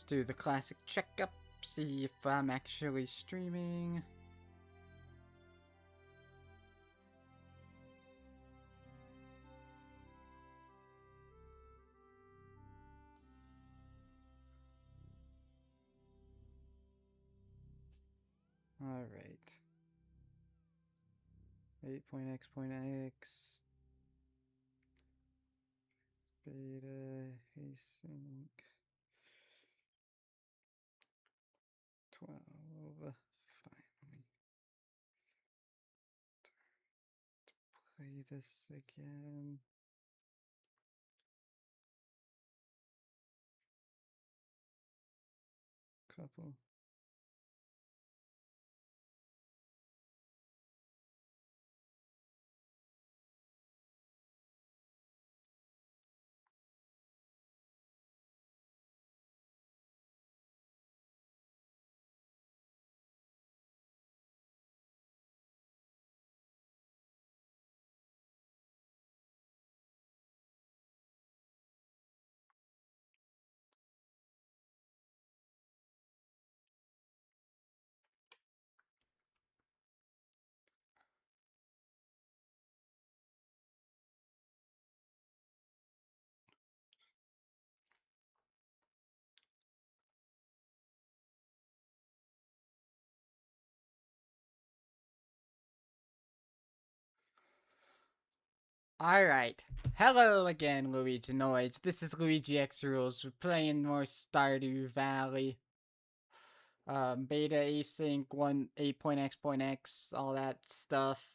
Let's do the classic checkup, see if I'm actually streaming. Alright. 8.x.x. Beta, async. 12. Finally. Play this again. Couple. Alright. Hello again, Luiginoids. This is LuigiXRules. We're playing more Stardew Valley. Beta, async, 8.x.x, all that stuff.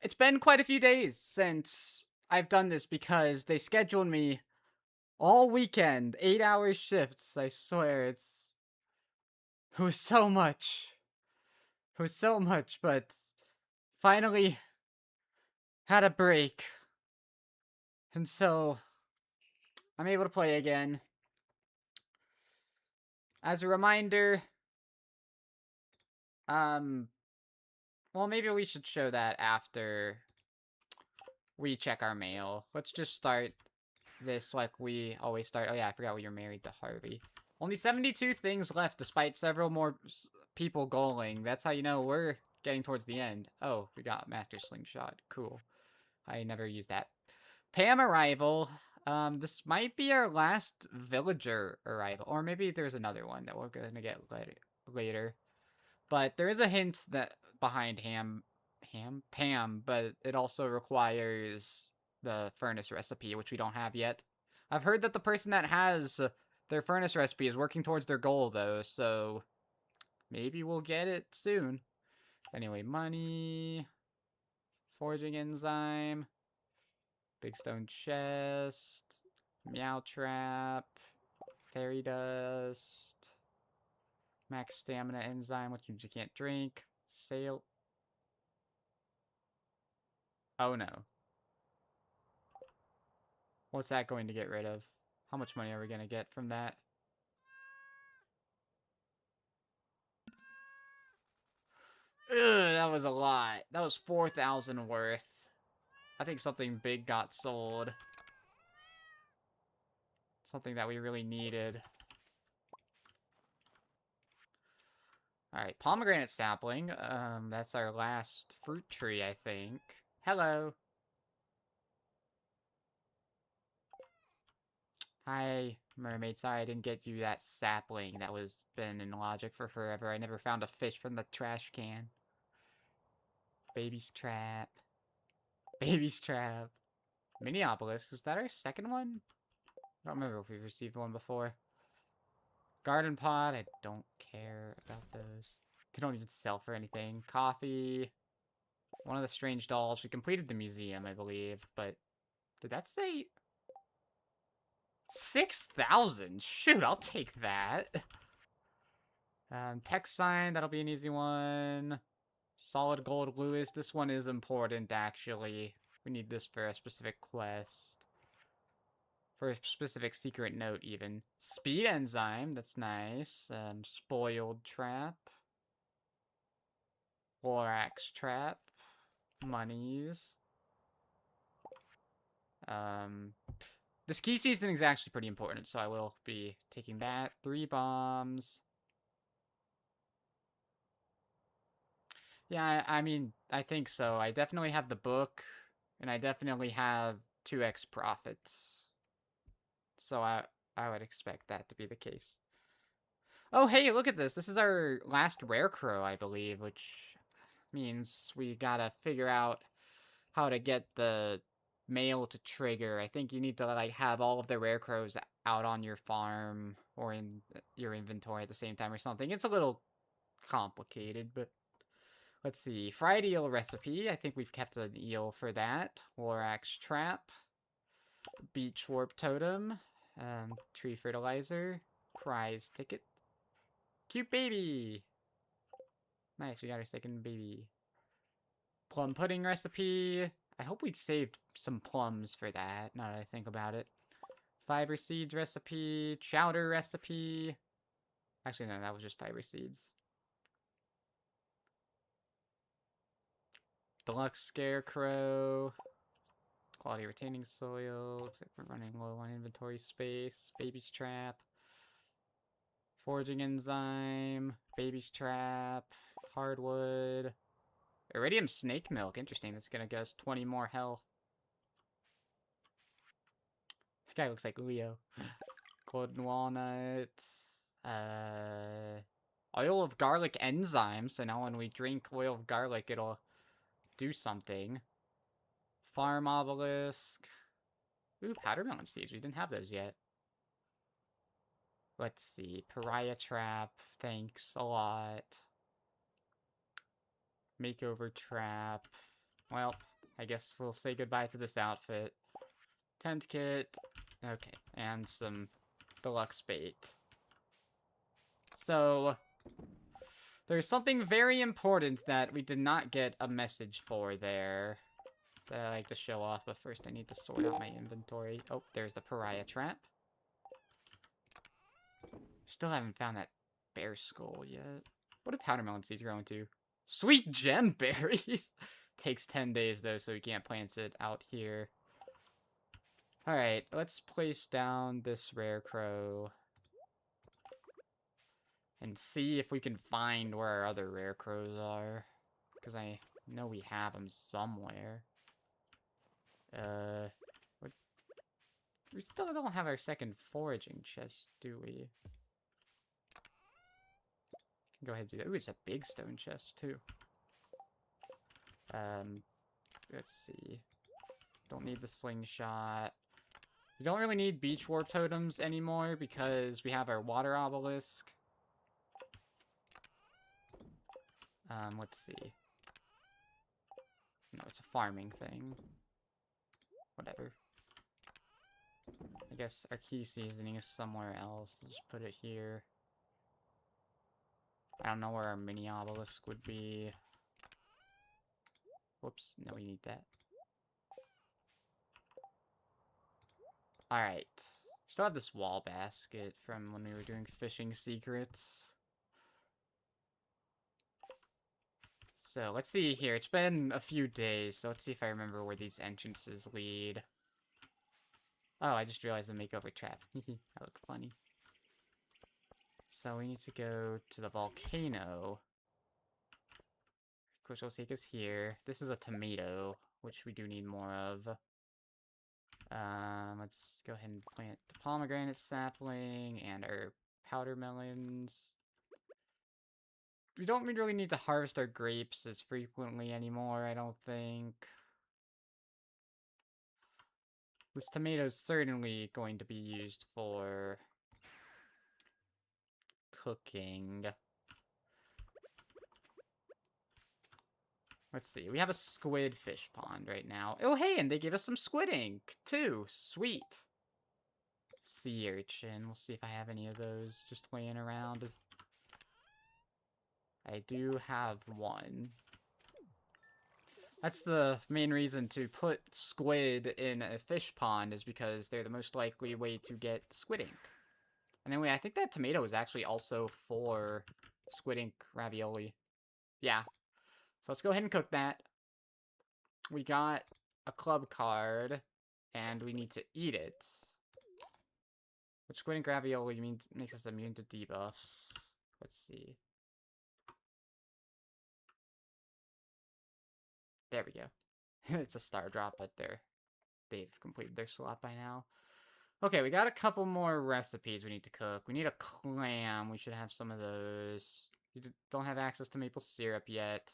It's been quite a few days since I've done this because they scheduled me all weekend, 8-hour shifts. I swear, it was so much. It was so much, but finally had a break. And so I'm able to play again. As a reminder, well, maybe we should show that after we check our mail. Let's just start this like we always start. Oh yeah, I forgot we were married to Harvey. Only 72 things left despite several more people goaling. That's how you know we're getting towards the end. Oh, we got Master Slingshot. Cool. I never used that. Pam arrival. This might be our last villager arrival. Or maybe there's another one that we're gonna get later. But there is a hint that behind Pam, but it also requires the furnace recipe, which we don't have yet. I've heard that the person that has their furnace recipe is working towards their goal, though, so maybe we'll get it soon. Anyway, money, forging enzyme, big stone chest, meow trap, fairy dust, max stamina enzyme, which means you can't drink, sail. Oh no. What's that going to get rid of? How much money are we going to get from that? Ugh, that was a lot. That was 4,000 worth. I think something big got sold. Something that we really needed. Alright, pomegranate sapling. That's our last fruit tree, I think. Hello. Hi, mermaid. Sorry I didn't get you that sapling that was been in logic for forever. I never found a fish from the trash can. Baby's trap. Baby's trap. Minneapolis. Is that our second one? I don't remember if we've received one before. Garden pot. I don't care about those. They don't even sell for anything. Coffee. One of the strange dolls. We completed the museum, I believe. But did that say 6,000? Shoot, I'll take that. Text sign. That'll be an easy one. Solid gold Lewis. This one is important, actually. We need this for a specific quest. For a specific secret note, even. Speed enzyme, that's nice. Spoiled trap. Borax trap. Monies. This key seasoning is actually pretty important, so I will be taking that. 3 bombs. Yeah, I mean, I think so. I definitely have the book, and I definitely have 2x profits. So I would expect that to be the case. Oh, hey, look at this. This is our last rare crow, I believe, which means we gotta figure out how to get the mail to trigger. I think you need to, like, have all of the rare crows out on your farm or in your inventory at the same time or something. It's a little complicated, but let's see. Fried eel recipe. I think we've kept an eel for that. Lorax trap. Beach warp totem. Tree fertilizer. Prize ticket. Cute baby. Nice, we got our second baby. Plum pudding recipe. I hope we saved some plums for that, now that I think about it. Fiber seeds recipe. Chowder recipe. Actually, no, that was just fiber seeds. Deluxe scarecrow. Quality retaining soil. Looks like we're running low on inventory space. Baby's trap. Foraging enzyme. Baby's trap. Hardwood. Iridium snake milk. Interesting. That's gonna give us 20 more health. That guy looks like Leo. Golden walnut. Oil of garlic enzyme. So now when we drink oil of garlic, it'll do something. Farm obelisk. Ooh, powdermelon seeds. We didn't have those yet. Let's see. Pariah trap. Thanks a lot. Makeover trap. Well, I guess we'll say goodbye to this outfit. Tent kit. Okay, and some deluxe bait. So, there's something very important that we did not get a message for there that I like to show off, but first I need to sort out my inventory. Oh, there's the pariah trap. Still haven't found that bear skull yet. What do powdermelon seeds grow into? Sweet gem berries! Takes 10 days though, so we can't plant it out here. Alright, let's place down this rare crow. And see if we can find where our other rare crows are. Because I know we have them somewhere. We still don't have our second foraging chest, do we? Go ahead and do that. Ooh, it's a big stone chest, too. Let's see. Don't need the slingshot. We don't really need beach warp totems anymore because we have our water obelisk. Let's see. No, it's a farming thing. Whatever. I guess our key seasoning is somewhere else. Let's just put it here. I don't know where our mini obelisk would be. Whoops, no, we need that. Alright. Still have this wall basket from when we were doing fishing secrets. So, let's see here. It's been a few days, so let's see if I remember where these entrances lead. Oh, I just realized the makeover trap. That looked funny. So we need to go to the volcano. Of course, it'll take us here. This is a tomato, which we do need more of. Let's go ahead and plant the pomegranate sapling and our powder melons. We don't really need to harvest our grapes as frequently anymore, I don't think. This tomato's certainly going to be used for cooking. Let's see. We have a squid fish pond right now. Oh, hey, and they gave us some squid ink, too. Sweet. Sea urchin. We'll see if I have any of those just laying around. I do have one. That's the main reason to put squid in a fish pond, is because they're the most likely way to get squid ink. And anyway, I think that tomato is actually also for squid ink ravioli. Yeah. So let's go ahead and cook that. We got a club card, and we need to eat it. Which squid and gravioli makes us immune to debuffs. Let's see. There we go. It's a star drop, but they've completed their slot by now. Okay, we got a couple more recipes we need to cook. We need a clam. We should have some of those. We don't have access to maple syrup yet.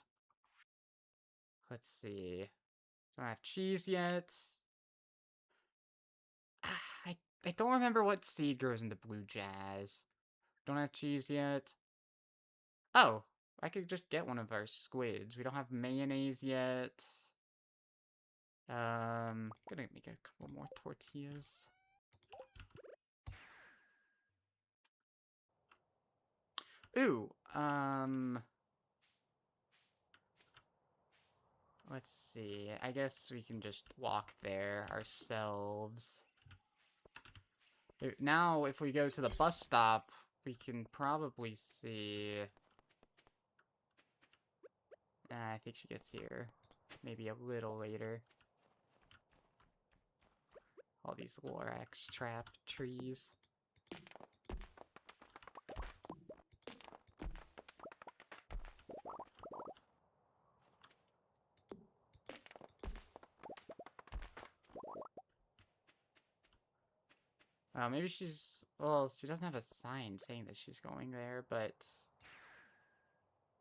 Let's see. Don't have cheese yet. I don't remember what seed grows into blue jazz. Don't have cheese yet. Oh, I could just get one of our squids. We don't have mayonnaise yet. Gonna make a couple more tortillas. Ooh, let's see. I guess we can just walk there ourselves. Now, if we go to the bus stop, we can probably see... I think she gets here maybe a little later. All these Lorax trap trees. Maybe she's... Well, she doesn't have a sign saying that she's going there, but...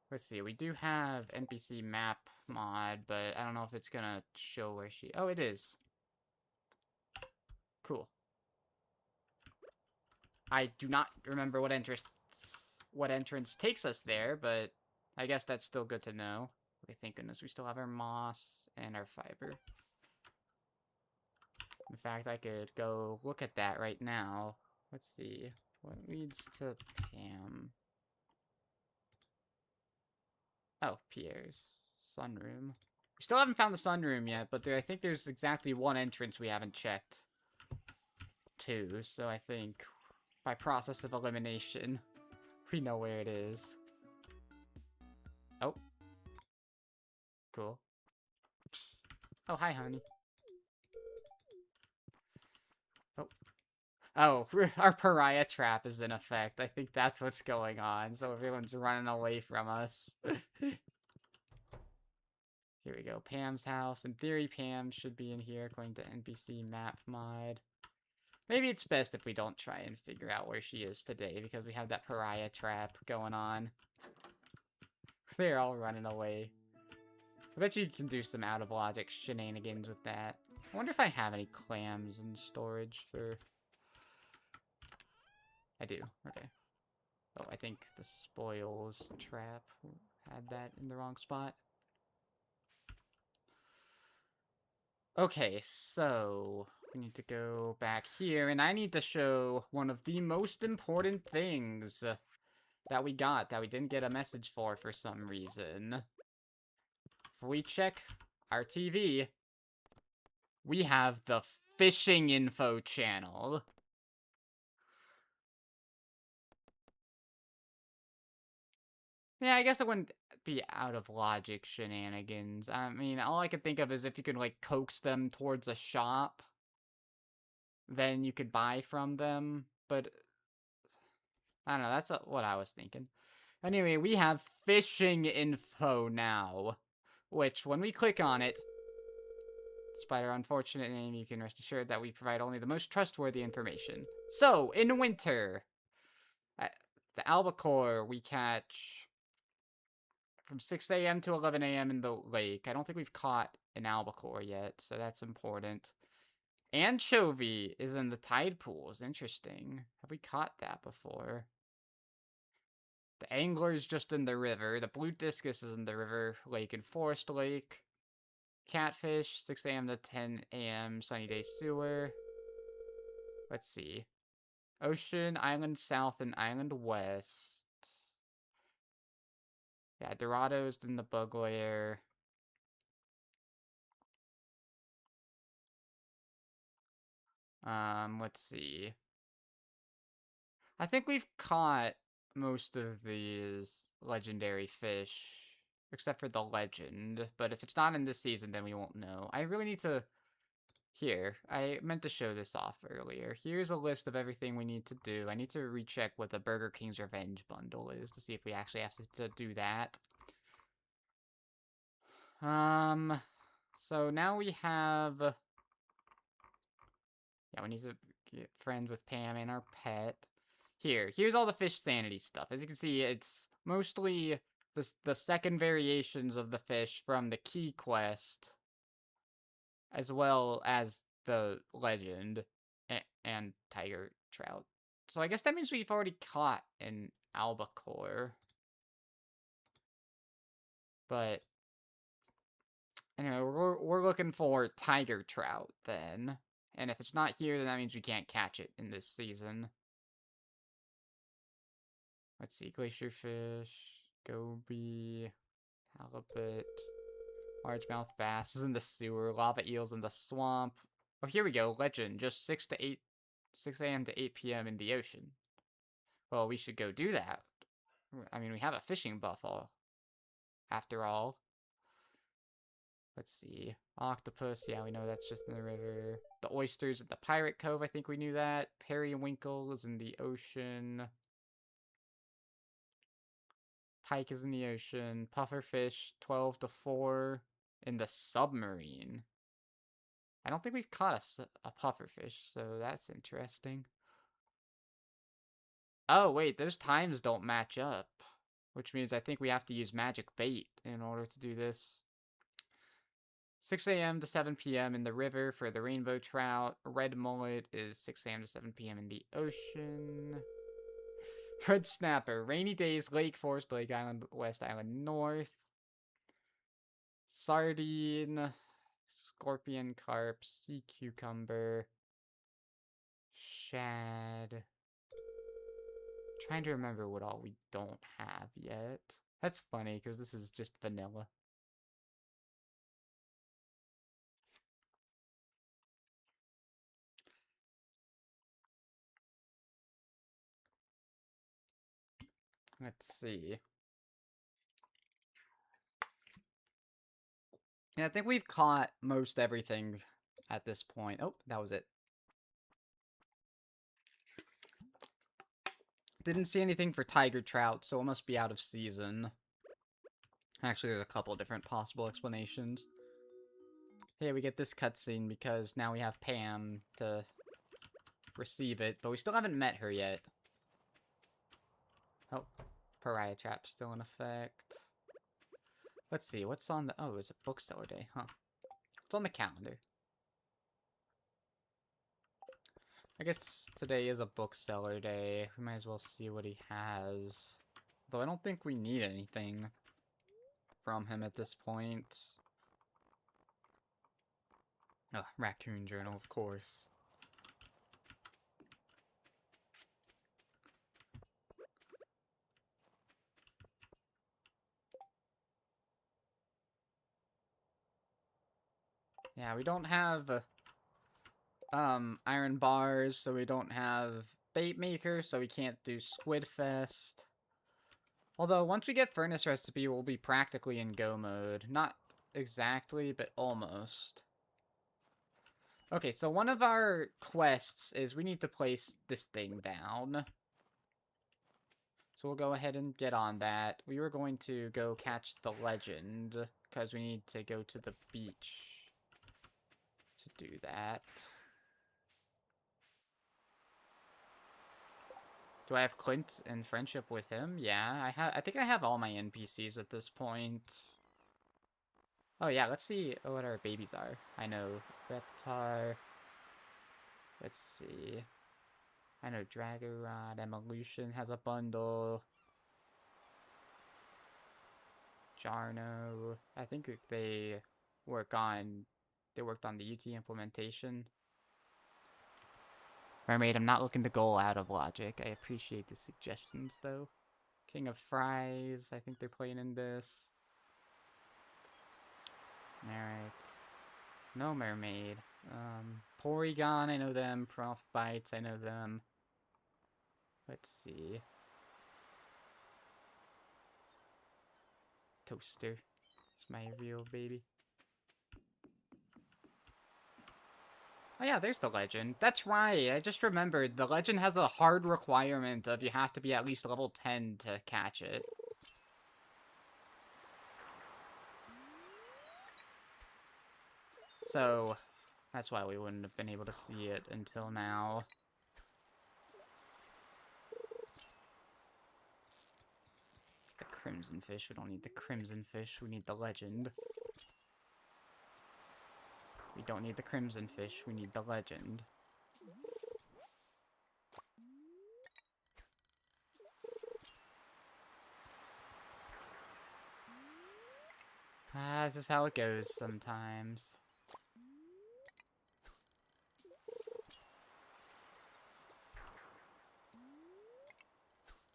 Let's see, we do have NPC map mod, but I don't know if it's gonna show where she... Oh, it is. Cool. I do not remember what entrance takes us there, but I guess that's still good to know. Okay, thank goodness we still have our moss and our fiber. In fact, I could go look at that right now. Let's see. What leads to Pam? Oh, Pierre's sunroom. We still haven't found the sunroom yet, but I think there's exactly one entrance we haven't checked. Two, so I think by process of elimination, we know where it is. Oh. Cool. Oh, hi, honey. Oh. Oh, our pariah trap is in effect. I think that's what's going on, so everyone's running away from us. Here we go, Pam's house. In theory, Pam should be in here according to NPC map mod. Maybe it's best if we don't try and figure out where she is today, because we have that pariah trap going on. They're all running away. I bet you can do some out-of-logic shenanigans with that. I wonder if I have any clams in storage for... I do, okay. Oh, I think the spoils trap had that in the wrong spot. Okay, so we need to go back here, and I need to show one of the most important things that we got, that we didn't get a message for some reason. If we check our TV, we have the fishing info channel. Yeah, I guess it wouldn't be out of logic shenanigans. I mean, all I could think of is if you could, like, coax them towards a shop, then you could buy from them, but I don't know, that's what I was thinking. Anyway, we have fishing info now, which, when we click on it, despite our unfortunate name, you can rest assured that we provide only the most trustworthy information. So, in winter, at the albacore, we catch from 6 a.m. to 11 a.m. in the lake. I don't think we've caught an albacore yet, so that's important. Anchovy is in the tide pools. Interesting. Have we caught that before? The angler is just in the river. The blue discus is in the river, lake, and forest lake. Catfish, 6 a.m. to 10 a.m. sunny day sewer. Let's see. Ocean, island south, and island west. Yeah, Dorado's in the bug layer. Let's see. I think we've caught most of these legendary fish, except for the legend. But if it's not in this season, then we won't know. I really need to Here, I meant to show this off earlier. Here's a list of everything we need to do. I need to recheck what the Burger King's Revenge bundle is to see if we actually have to do that. So now we have... Yeah, we need to get friends with Pam and our pet. Here's all the fish sanity stuff. As you can see, it's mostly the second variations of the fish from the key quest, as well as the legend and tiger trout. So I guess that means we've already caught an albacore. But anyway, we're looking for tiger trout then. And if it's not here, then that means we can't catch it in this season. Let's see, glacier fish, goby, halibut, largemouth bass is in the sewer, lava eels in the swamp. Oh, here we go, legend, just 6 a.m. to 8 p.m. in the ocean. Well, we should go do that. I mean, we have a fishing buff after all. Let's see. Octopus, yeah, we know that's just in the river. The oysters at the Pirate Cove, I think we knew that. Periwinkle is in the ocean. Pike is in the ocean. Pufferfish, 12 to 4 in the submarine. I don't think we've caught a pufferfish, so that's interesting. Oh, wait, those times don't match up. Which means I think we have to use magic bait in order to do this. 6 a.m. to 7 p.m. in the river for the rainbow trout. Red mullet is 6 a.m. to 7 p.m. in the ocean. Red snapper. Rainy days, Lake Forest, Lake Island, West Island North. Sardine. Scorpion carp. Sea cucumber. Shad. Trying to remember what all we don't have yet. That's funny, because this is just vanilla. Let's see. Yeah, I think we've caught most everything at this point. Oh, that was it. Didn't see anything for tiger trout, so it must be out of season. Actually, there's a couple different possible explanations. Hey, we get this cutscene because now we have Pam to receive it, but we still haven't met her yet. Oh, pariah trap still in effect. Let's see, what's on the... Oh, it's a bookseller day, huh? What's on the calendar? I guess today is a bookseller day. We might as well see what he has. Though I don't think we need anything from him at this point. Oh, raccoon journal, of course. Yeah, we don't have iron bars, so we don't have bait maker, so we can't do Squid Fest. Although, once we get Furnace Recipe, we'll be practically in Go mode. Not exactly, but almost. Okay, so one of our quests is we need to place this thing down. So we'll go ahead and get on that. We were going to go catch the legend, because we need to go to the beach to do that. Do I have Clint in friendship with him? Yeah, I think I have all my NPCs at this point. Oh yeah, let's see what our babies are. I know Reptar. Let's see. I know Dragorod, Evolution has a bundle. Jarno. I think they worked on the UT implementation. Mermaid, I'm not looking to go out of logic. I appreciate the suggestions, though. King of Fries, I think they're playing in this. Alright. No Mermaid. Porygon, I know them. Prof Bites, I know them. Let's see. Toaster. It's my real baby. Oh yeah, there's the legend. That's right, I just remembered. The legend has a hard requirement of you have to be at least level 10 to catch it. So, that's why we wouldn't have been able to see it until now. It's the crimson fish. We don't need the crimson fish. We need the legend. We don't need the crimson fish. We need the legend. This is how it goes sometimes.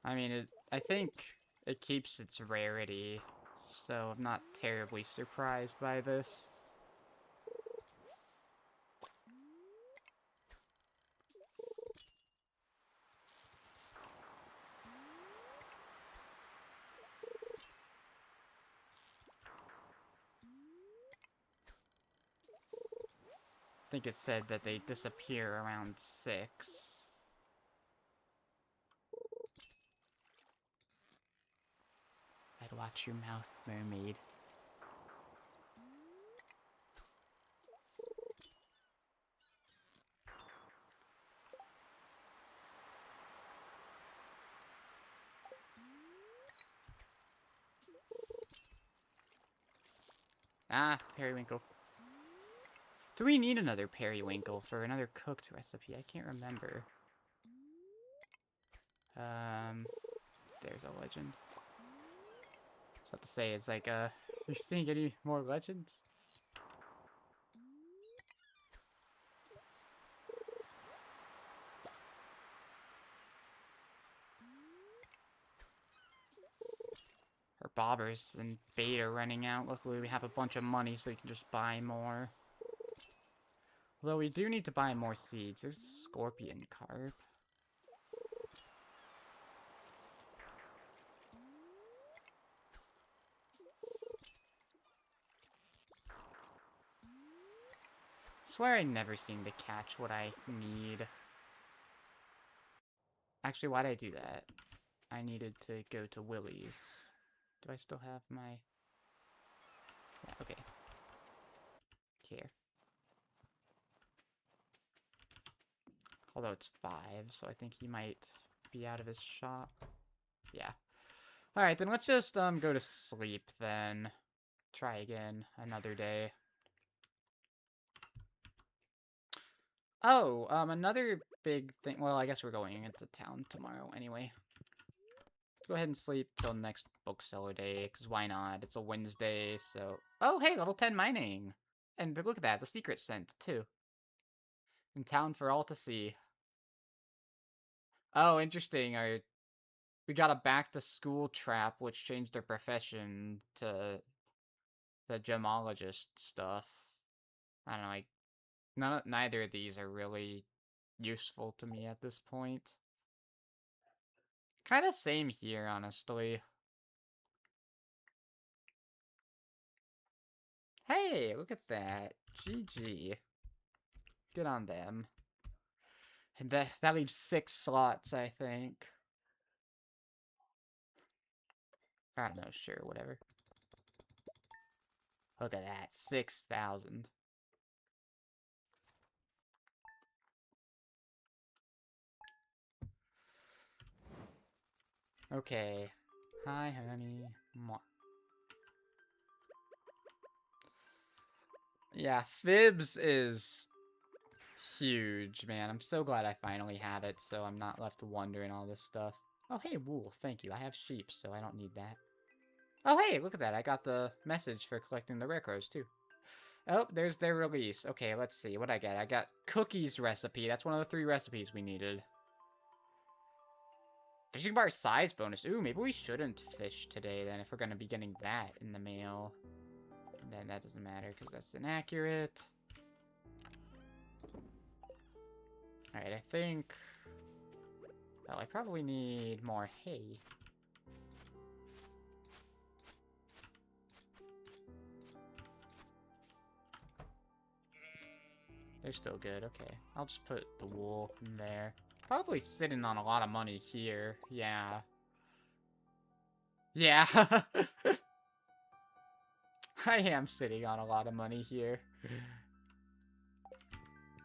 I mean, I think it keeps its rarity, so I'm not terribly surprised by this. I think it said that they disappear around 6. I'd watch your mouth, mermaid. Ah, periwinkle. Do we need another periwinkle for another cooked recipe? I can't remember. There's a legend. So I have to say, it's like, you seeing any more legends? Our bobbers and bait are running out. Luckily, we have a bunch of money, so we can just buy more. Although we do need to buy more seeds. There's a scorpion carp. I swear I never seem to catch what I need. Actually, why did I do that? I needed to go to Willie's. Do I still have my... Yeah, okay. Here. Although it's 5, so I think he might be out of his shop. Yeah. Alright, then let's just go to sleep then. Try again another day. Oh, another big thing. Well, I guess we're going into town tomorrow anyway. Go ahead and sleep till next bookseller day, because why not? It's a Wednesday, so... Oh, hey, level 10 mining! And look at that, the secret scent, too. In town for all to see. Oh, interesting. We got a back-to-school trap, which changed their profession to the gemologist stuff. I don't know, like, neither of these are really useful to me at this point. Kind of same here, honestly. Hey, look at that. GG. Good on them. And that leaves 6 slots, I think. I don't know, sure, whatever. Look at that, 6,000. Okay. Hi, honey. Yeah, FIBS is huge, man. I'm so glad I finally have it, so I'm not left wondering all this stuff. Oh, hey, wool. Thank you. I have sheep, so I don't need that. Oh, hey, look at that. I got the message for collecting the rare crows, too. Oh, there's their release. Okay, let's see. What'd I get? I got cookies recipe. That's one of the 3 recipes we needed. Fishing bar size bonus. Ooh, maybe we shouldn't fish today, then, if we're going to be getting that in the mail. Then that doesn't matter, because that's inaccurate. Alright, I think... Well, I probably need more hay. They're still good. Okay. I'll just put the wool in there. Probably sitting on a lot of money here. Yeah. Yeah. I am sitting on a lot of money here.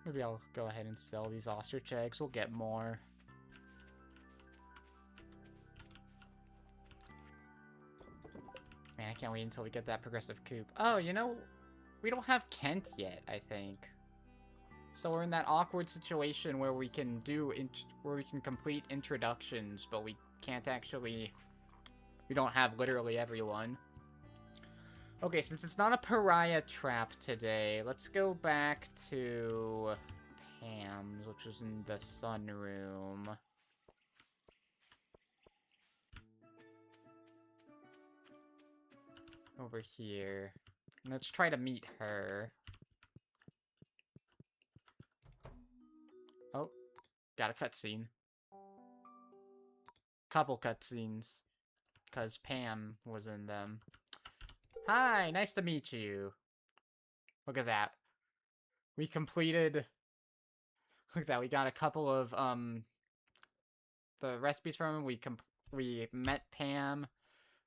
Maybe I'll go ahead and sell these ostrich eggs. We'll get more. Man, I can't wait until we get that progressive coop. Oh, you know, we don't have Kent yet, I think. So we're in that awkward situation where we can complete introductions, but we can't actually... We don't have literally everyone. Okay, since it's not a pariah trap today, let's go back to Pam's, which was in the sunroom. Over here. Let's try to meet her. Oh, got a cutscene. Couple cutscenes. Because Pam was in them. Hi, nice to meet you. Look at that. We completed... Look at that, we got a couple of, the recipes from him. We met Pam.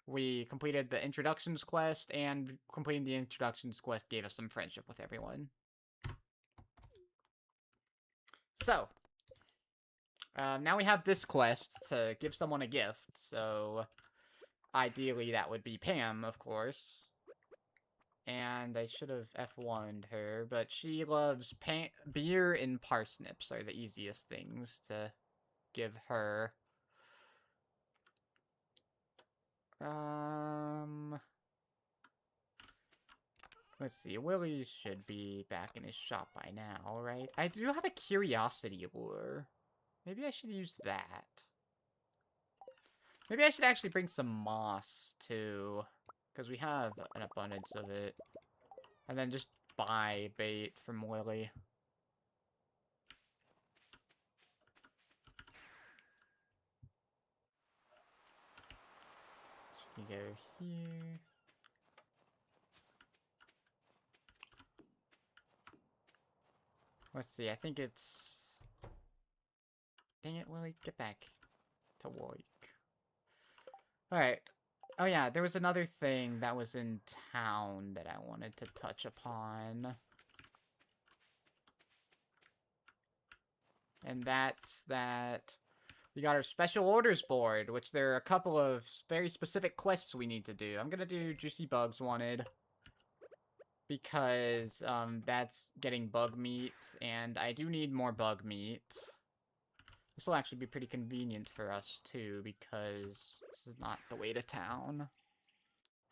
We completed the introductions quest, and completing the introductions quest gave us some friendship with everyone. So, now we have this quest to give someone a gift, so ideally that would be Pam, of course. And I should have F1'd her, but she loves beer and parsnips are the easiest things to give her. Let's see, Willie should be back in his shop by now, right? I do have a curiosity lure. Maybe I should use that. Maybe I should actually bring some moss, too. Because we have an abundance of it. And then just buy bait from Willie. So we can go here. Let's see, I think it's... Dang it, Willie, get back to work. Alright. Oh yeah, there was another thing that was in town that I wanted to touch upon. And that's that we got our special orders board, which there are a couple of very specific quests we need to do. I'm gonna do Juicy Bugs Wanted. Because, that's getting bug meat, and I do need more bug meat. This will actually be pretty convenient for us, too, because this is not the way to town.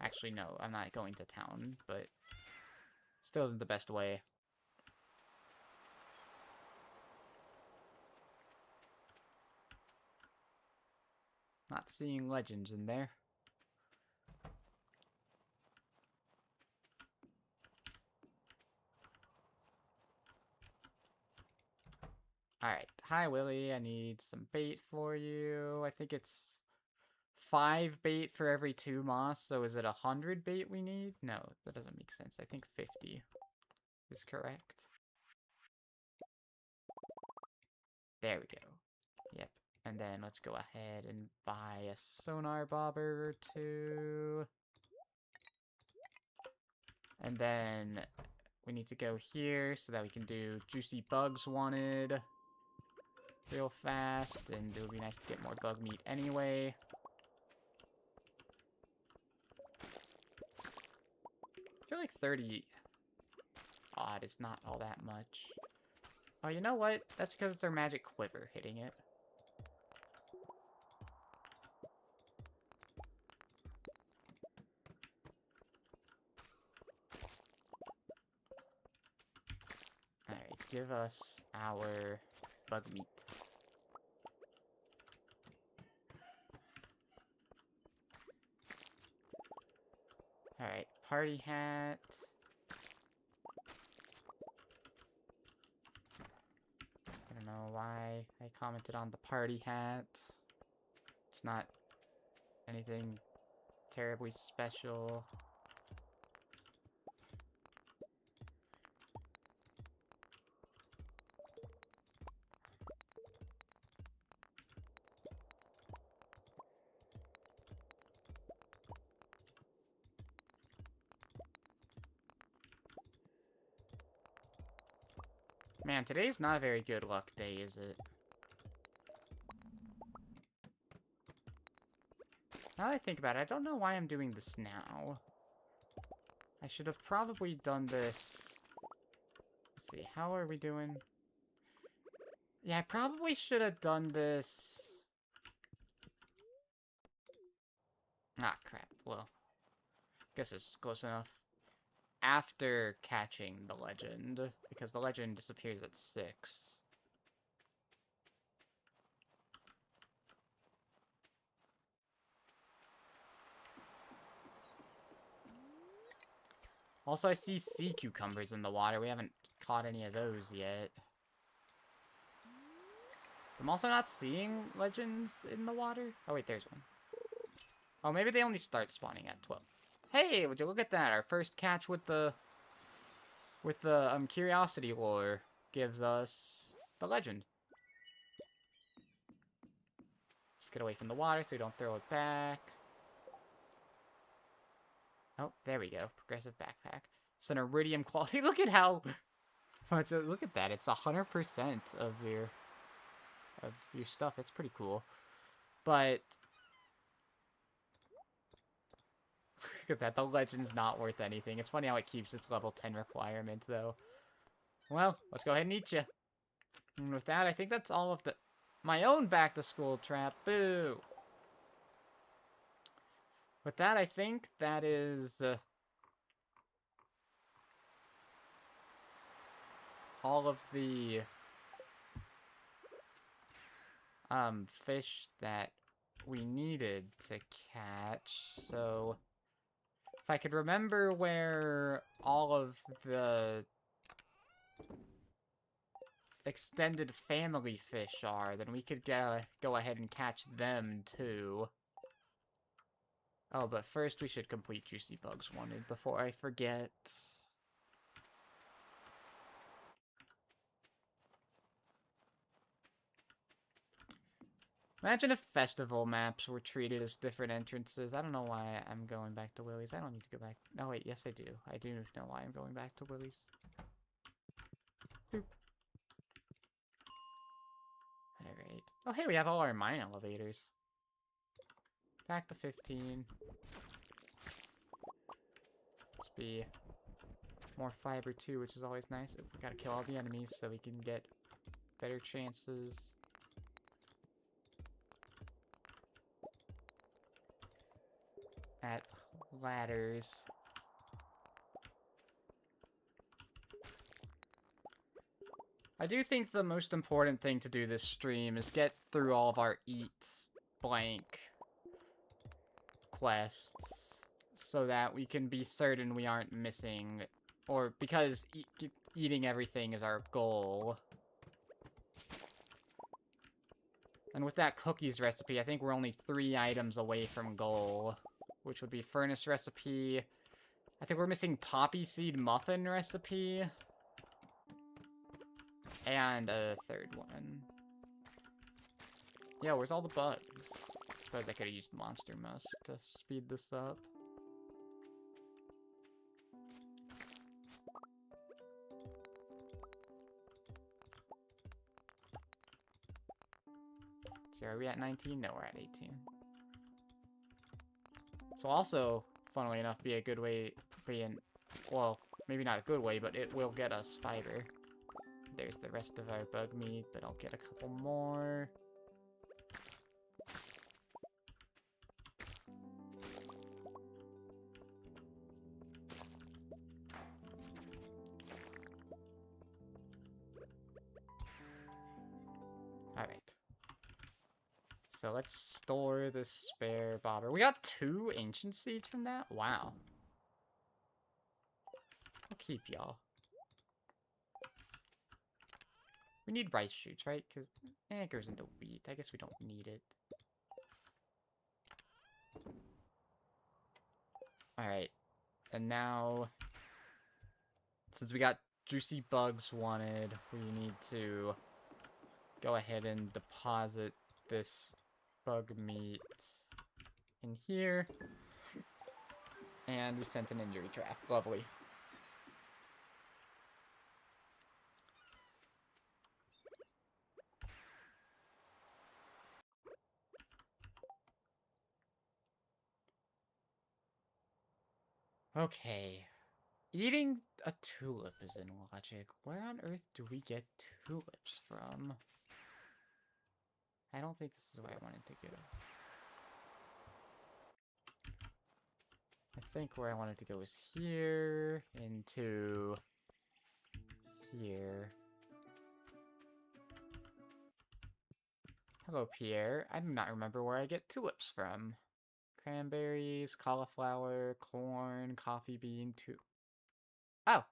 Actually, no, I'm not going to town, but still isn't the best way. Not seeing legends in there. Alright, hi Willie, I need some bait for you. I think it's 5 bait for every 2 moss, so is it 100 bait we need? No, that doesn't make sense. I think 50 is correct. There we go. Yep, and then let's go ahead and buy a sonar bobber or 2. And then we need to go here so that we can do Juicy Bugs Wanted real fast, and it would be nice to get more bug meat anyway. I feel like 30 odd is not all that much. Oh, you know what? That's because it's our magic quiver hitting it. Alright, give us our bug meat. Alright, party hat. I don't know why I commented on the party hat. It's not anything terribly special. Man, today's not a very good luck day, is it? Now that I think about it, I don't know why I'm doing this now. I should have probably done this... Let's see, how are we doing? Yeah, I probably should have done this... Ah, crap. Well, guess it's close enough. After catching the legend, because the legend disappears at 6. Also, I see sea cucumbers in the water. We haven't caught any of those yet. I'm also not seeing legends in the water. Oh, wait, there's one. Oh, maybe they only start spawning at 12. Hey, would you look at that? Our first catch with the curiosity lure gives us the legend. Just get away from the water so we don't throw it back. Oh, there we go. Progressive backpack. It's an iridium quality. Look at how much. Look at that. It's 100% of your stuff. It's pretty cool. But look at that. The legend's not worth anything. It's funny how it keeps its level 10 requirement, though. Well, let's go ahead and eat you. And with that, I think that's all of my own back-to-school trap. Boo! With that, I think that is all of the fish that we needed to catch. So if I could remember where all of the extended family fish are, then we could go ahead and catch them too. Oh, but first we should complete Juicy Bugs Wanted before I forget. Imagine if festival maps were treated as different entrances. I don't know why I'm going back to Willie's. I don't need to go back. No, wait, yes I do. I do know why I'm going back to Willie's. Boop. Alright. Oh, hey, we have all our mine elevators. Back to 15. Let's be more fiber too, which is always nice. We gotta kill all the enemies so we can get better chances. At ladders. I do think the most important thing to do this stream is get through all of our eat blank quests so that we can be certain we aren't missing, or because eating everything is our goal. And with that cookies recipe, I think we're only 3 items away from goal, which would be furnace recipe. I think we're missing poppy seed muffin recipe. And a 3rd one. Yeah, where's all the bugs? I suppose I could have used Monster Musk to speed this up. So are we at 19? No, we're at 18. So also, funnily enough, be a good way, well, maybe not a good way, but it will get us fiber. There's the rest of our bug meat, but I'll get a couple more. Alright. So let's store the spare bobber. We got 2 ancient seeds from that? Wow. I'll keep y'all. We need rice shoots, right? Because it goes into wheat. I guess we don't need it. Alright. And now, since we got Juicy Bugs Wanted, we need to go ahead and deposit this bug meat in here. And we sent an injury trap. Lovely. Okay. Eating a tulip is in logic. Where on earth do we get tulips from? I don't think this is where I wanted to go. I think where I wanted to go was here, into here. Hello, Pierre. I do not remember where I get tulips from. Cranberries, cauliflower, corn, coffee bean, Oh!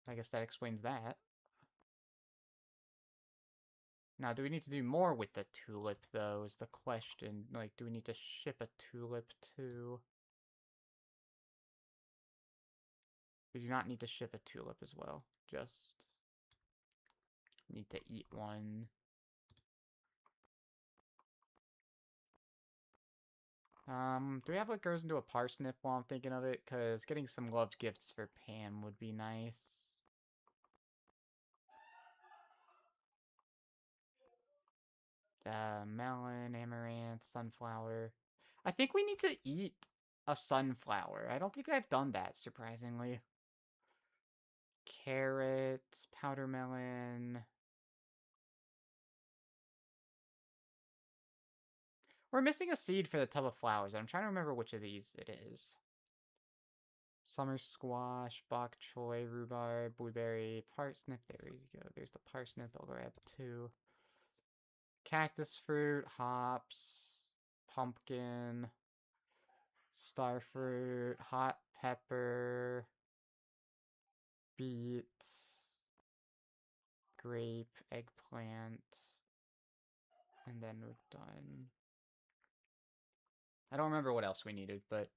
I guess that explains that. Now, do we need to do more with the tulip, though, is the question. Like, do we need to ship a tulip to... We do not need to ship a tulip as well. Just need to eat one. Do we have what goes into a parsnip while I'm thinking of it? Because getting some loved gifts for Pam would be nice. Melon, amaranth, sunflower. I think we need to eat a sunflower. I don't think I've done that, surprisingly. Carrots, powder melon. We're missing a seed for the tub of flowers. I'm trying to remember which of these it is. Summer squash, bok choy, rhubarb, blueberry, parsnip. There you go. There's the parsnip. I'll grab 2. Cactus fruit, hops, pumpkin, starfruit, hot pepper, beet, grape, eggplant, and then we're done. I don't remember what else we needed, but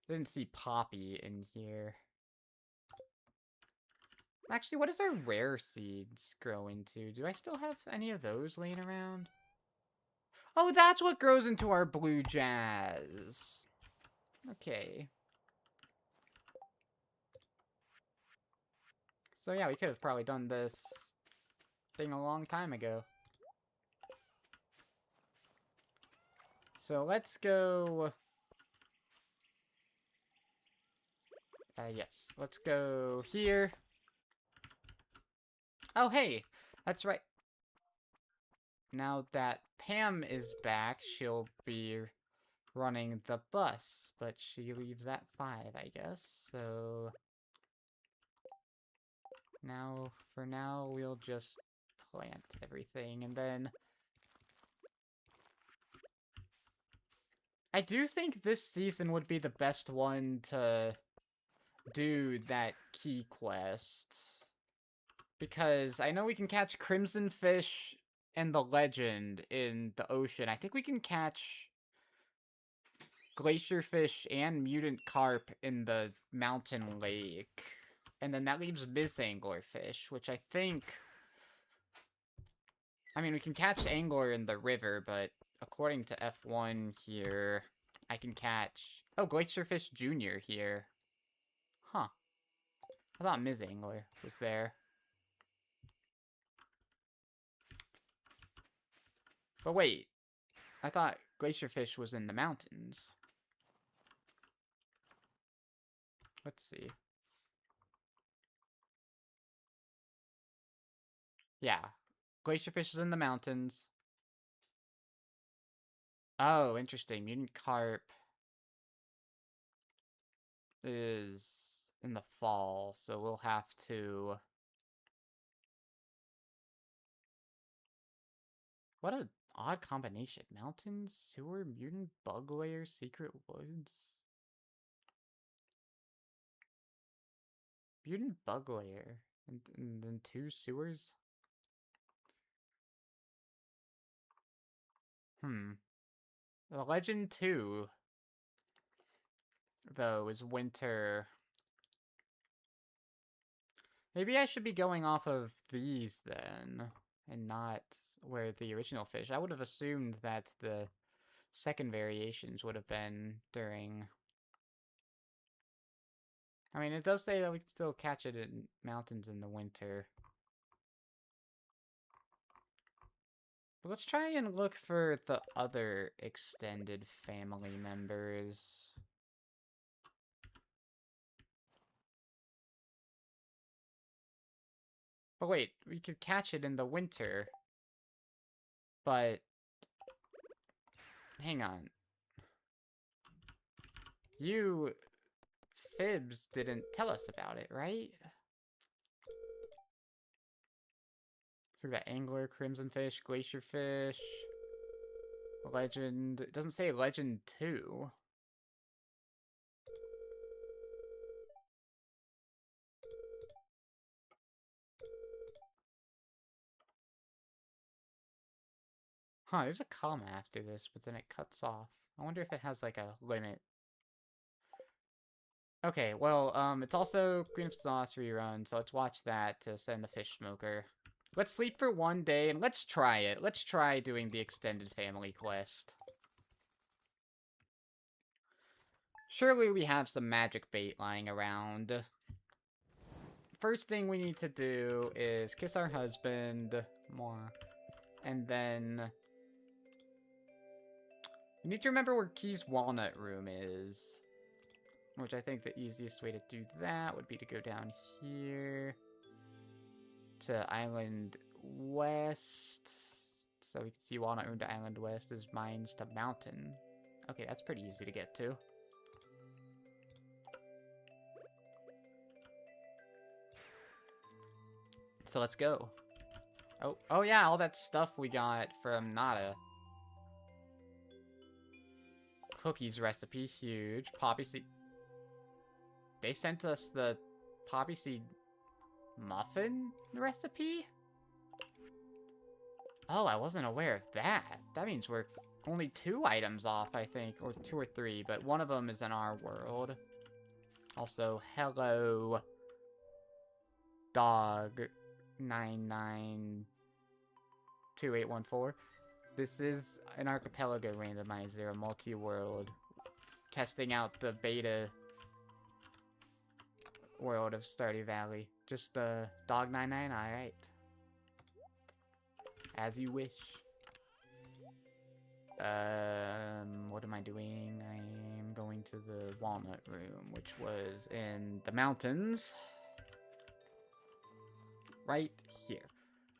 I didn't see poppy in here. Actually, what does our rare seeds grow into? Do I still have any of those laying around? Oh, that's what grows into our blue jazz. Okay. So yeah, we could have probably done this thing a long time ago. So let's go... yes, let's go here. Oh, hey, that's right. Now that Pam is back, she'll be running the bus, but she leaves at 5, I guess, so... Now, for now, we'll just plant everything, and then... I do think this season would be the best one to do that key quest. Because I know we can catch crimson fish and the legend in the ocean. I think we can catch glacier fish and mutant carp in the mountain lake. And then that leaves Miss Anglerfish, which I think... I mean, we can catch angler in the river, but according to F1 here, I can catch... Oh, Glacierfish Jr. here. Huh. I thought Ms. Angler was there. But wait. I thought Glacierfish was in the mountains. Let's see. Yeah. Glacierfish is in the mountains. Oh, interesting. Mutant carp is in the fall, so we'll have to... What an odd combination. Mountains, sewer, mutant bug layer, secret woods. Mutant bug layer. And then 2 sewers? The Legend 2, though, is winter. Maybe I should be going off of these, then, and not where the original fish. I would have assumed that the second variations would have been during... I mean, it does say that we can still catch it in mountains in the winter. But let's try and look for the other extended family members. But wait, we could catch it in the winter. But... hang on. You... FIBS didn't tell us about it, right? So we got angler, crimson fish, glacier fish, legend. It doesn't say legend 2. Huh, there's a comma after this, but then it cuts off. I wonder if it has like a limit. Okay, well, it's also Queen of Sauce rerun, so let's watch that to send the fish smoker. Let's sleep for one day, and let's try it. Let's try doing the extended family quest. Surely we have some magic bait lying around. First thing we need to do is kiss our husband more. And then... we need to remember where Key's Walnut Room is. Which I think the easiest way to do that would be to go down here to Island West. So we can see Walnut Room to Island West is Mines to Mountain. Okay, that's pretty easy to get to. So let's go. Oh yeah, all that stuff we got from Nada. Cookies recipe, huge. Poppy seed. They sent us the poppy seed muffin recipe? Oh, I wasn't aware of that. That means we're only 2 items off, I think. Or 2 or 3, but one of them is in our world. Also, hello, dog 992814. This is an archipelago randomizer, a multi-world, testing out the beta world of Stardew Valley. Just dog 99, alright. As you wish. What am I doing? I am going to the Walnut Room, which was in the mountains. Right here.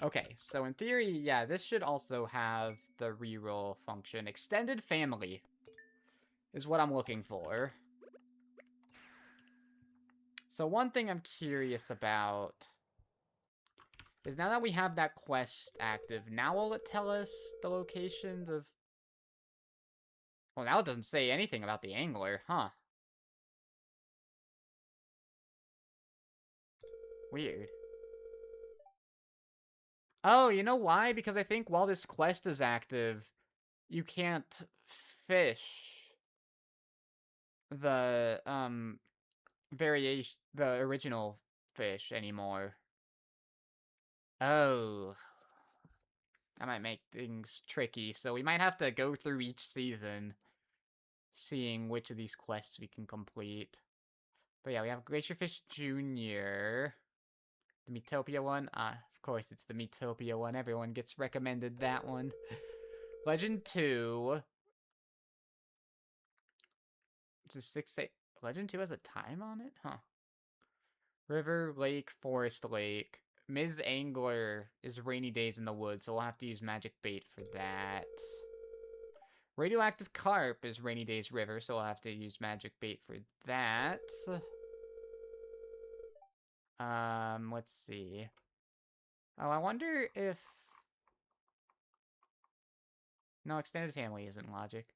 Okay, so in theory, yeah, this should also have the reroll function. Extended family is what I'm looking for. So one thing I'm curious about is now that we have that quest active, now will it tell us the locations of... well, now it doesn't say anything about the angler, huh? Weird. Oh, you know why? Because I think while this quest is active, you can't fish the, the original fish anymore. Oh. That might make things tricky, so we might have to go through each season, seeing which of these quests we can complete. But yeah, we have Glacierfish Jr., the Metopia one. Of course, it's the Metopia one. Everyone gets recommended that one. Legend 2. Just 6-8. Legend 2 has a time on it? Huh. River, Lake, Forest, Lake. Ms. Angler is Rainy Days in the Woods, so we'll have to use magic bait for that. Radioactive Carp is Rainy Days River, so we'll have to use magic bait for that. Let's see. Oh, I wonder if... no, extended family isn't logic.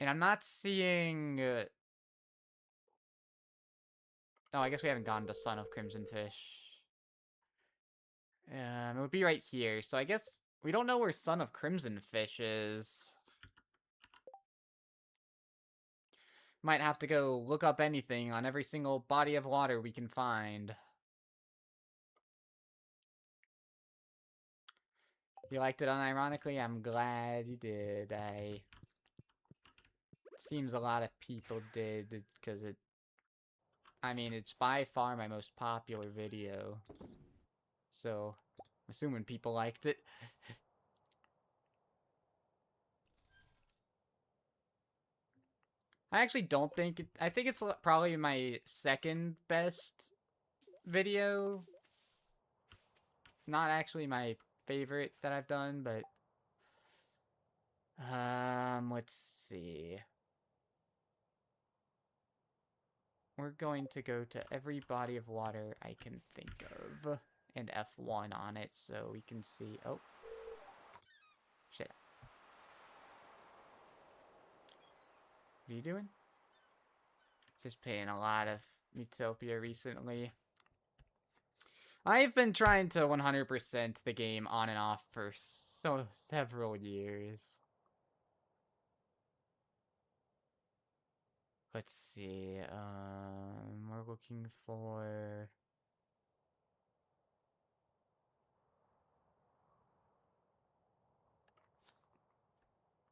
And I'm not seeing... oh, I guess we haven't gone to Son of Crimson Fish. It would be right here, so I guess we don't know where Son of Crimson Fish is. Might have to go look up anything on every single body of water we can find. You liked it unironically? I'm glad you did. Seems a lot of people did, because it... I mean, it's by far my most popular video. So, I'm assuming people liked it. I actually don't think it... I think it's probably my second best video. not actually my favorite that I've done, but let's see. We're going to go to every body of water I can think of and F1 on it so we can see. Oh, shit. What are you doing? Just playing a lot of Utopia recently. I've been trying to 100% the game on and off for several years. Let's see, we're looking for...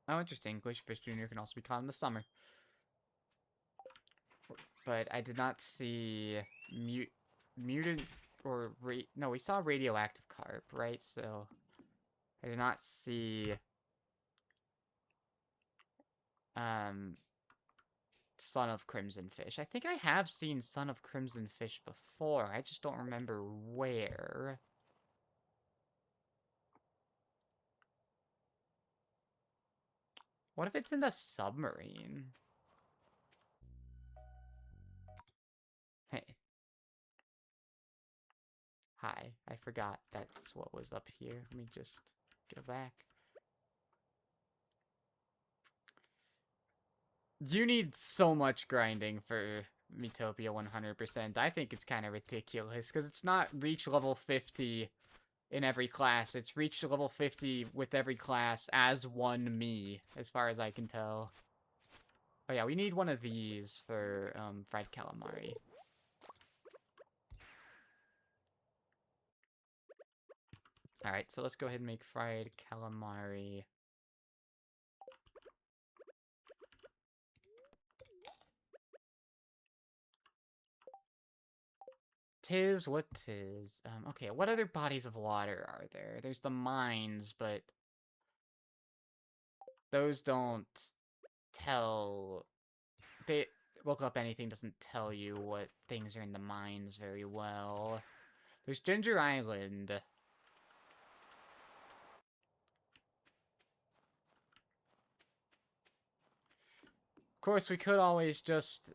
Oh, interesting. Glacier Jr. can also be caught in the summer. But I did not see mutant or no, we saw radioactive carp, right? So I did not see Son of Crimson Fish. I think I have seen Son of Crimson Fish before. I just don't remember where. What if it's in the submarine? Hey. Hi. I forgot that's what was up here. Let me just go back. You need so much grinding for Metopia 100%. I think it's kind of ridiculous, because it's not reach level 50 in every class. It's reach level 50 with every class as one me, as far as I can tell. Oh yeah, we need one of these for fried calamari. Alright, so let's go ahead and make fried calamari. Tis what tis. Okay, what other bodies of water are there? There's the mines, but those don't tell... They look up anything doesn't tell you what things are in the mines very well. There's Ginger Island. Of course, we could always just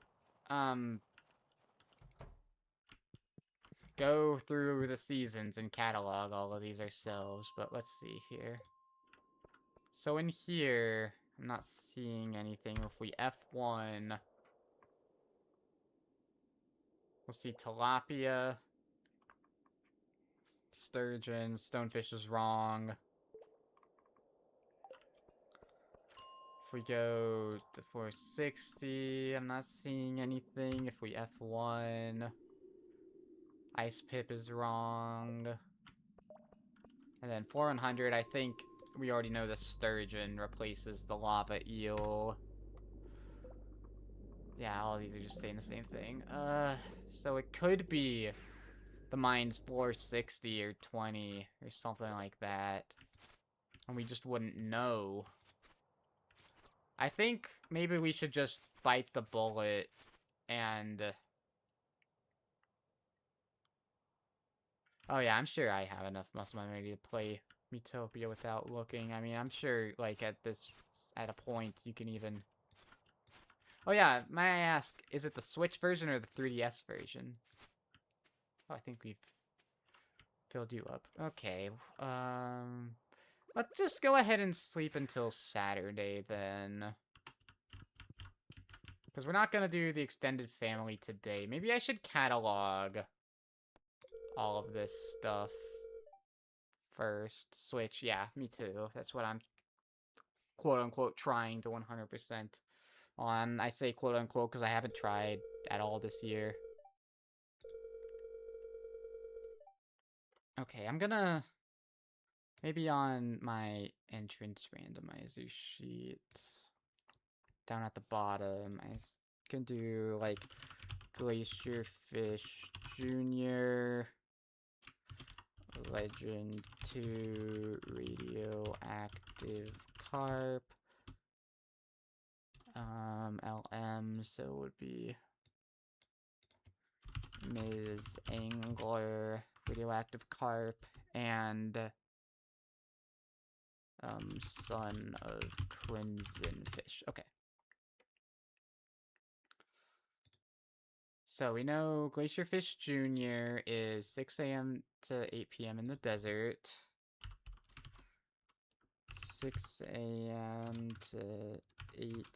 go through the seasons and catalog all of these ourselves, but let's see here. So in here, I'm not seeing anything. If we F1, we'll see tilapia, sturgeon, stonefish is wrong. If we go to 460, I'm not seeing anything. If we F1, ice pip is wrong. And then 400, I think we already know the sturgeon replaces the lava eel. Yeah, all of these are just saying the same thing. So it could be the mine's 460 or 20 or something like that. And we just wouldn't know. I think maybe we should just bite the bullet and... Oh yeah, I'm sure I have enough muscle memory to play Metopia without looking. I mean, I'm sure, like, at a point, you can even... Oh yeah, may I ask, is it the Switch version or the 3DS version? Oh, I think we've filled you up. Okay, let's just go ahead and sleep until Saturday, then. Because we're not going to do the extended family today. Maybe I should catalog all of this stuff first. Switch, yeah, me too. That's what I'm quote-unquote trying to 100% on. I say quote-unquote because I haven't tried at all this year. Okay, I'm gonna... Maybe on my entrance randomizer sheet, down at the bottom, I can do, like, Glacier Fish Jr., Legend 2, Radioactive Carp, LM, so it would be Ms. Angler, Radioactive Carp, and son of crimson fish. Okay. So we know Glacierfish Jr. is 6 a.m. to 8 p.m. in the desert. 6 a.m. to 8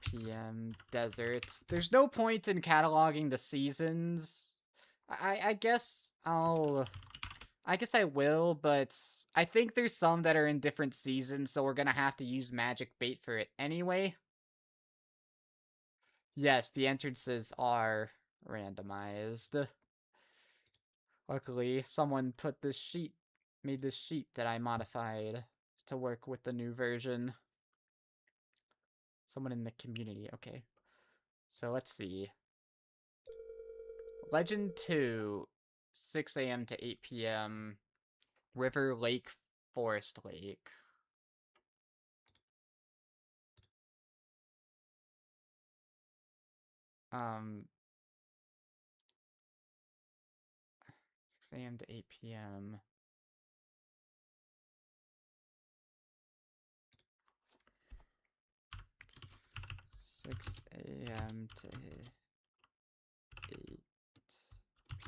p.m. deserts. There's no point in cataloging the seasons. I guess I guess I will, but I think there's some that are in different seasons, so we're gonna have to use magic bait for it anyway. Yes, the entrances are randomized. Luckily, someone put this sheet, made this sheet that I modified to work with the new version. Someone in the community, okay. So let's see. Legend 2, 6 a.m. to 8 p.m. River, Lake, Forest, Lake. Um, 6 a.m. to 8 p.m. 6 a.m. to 8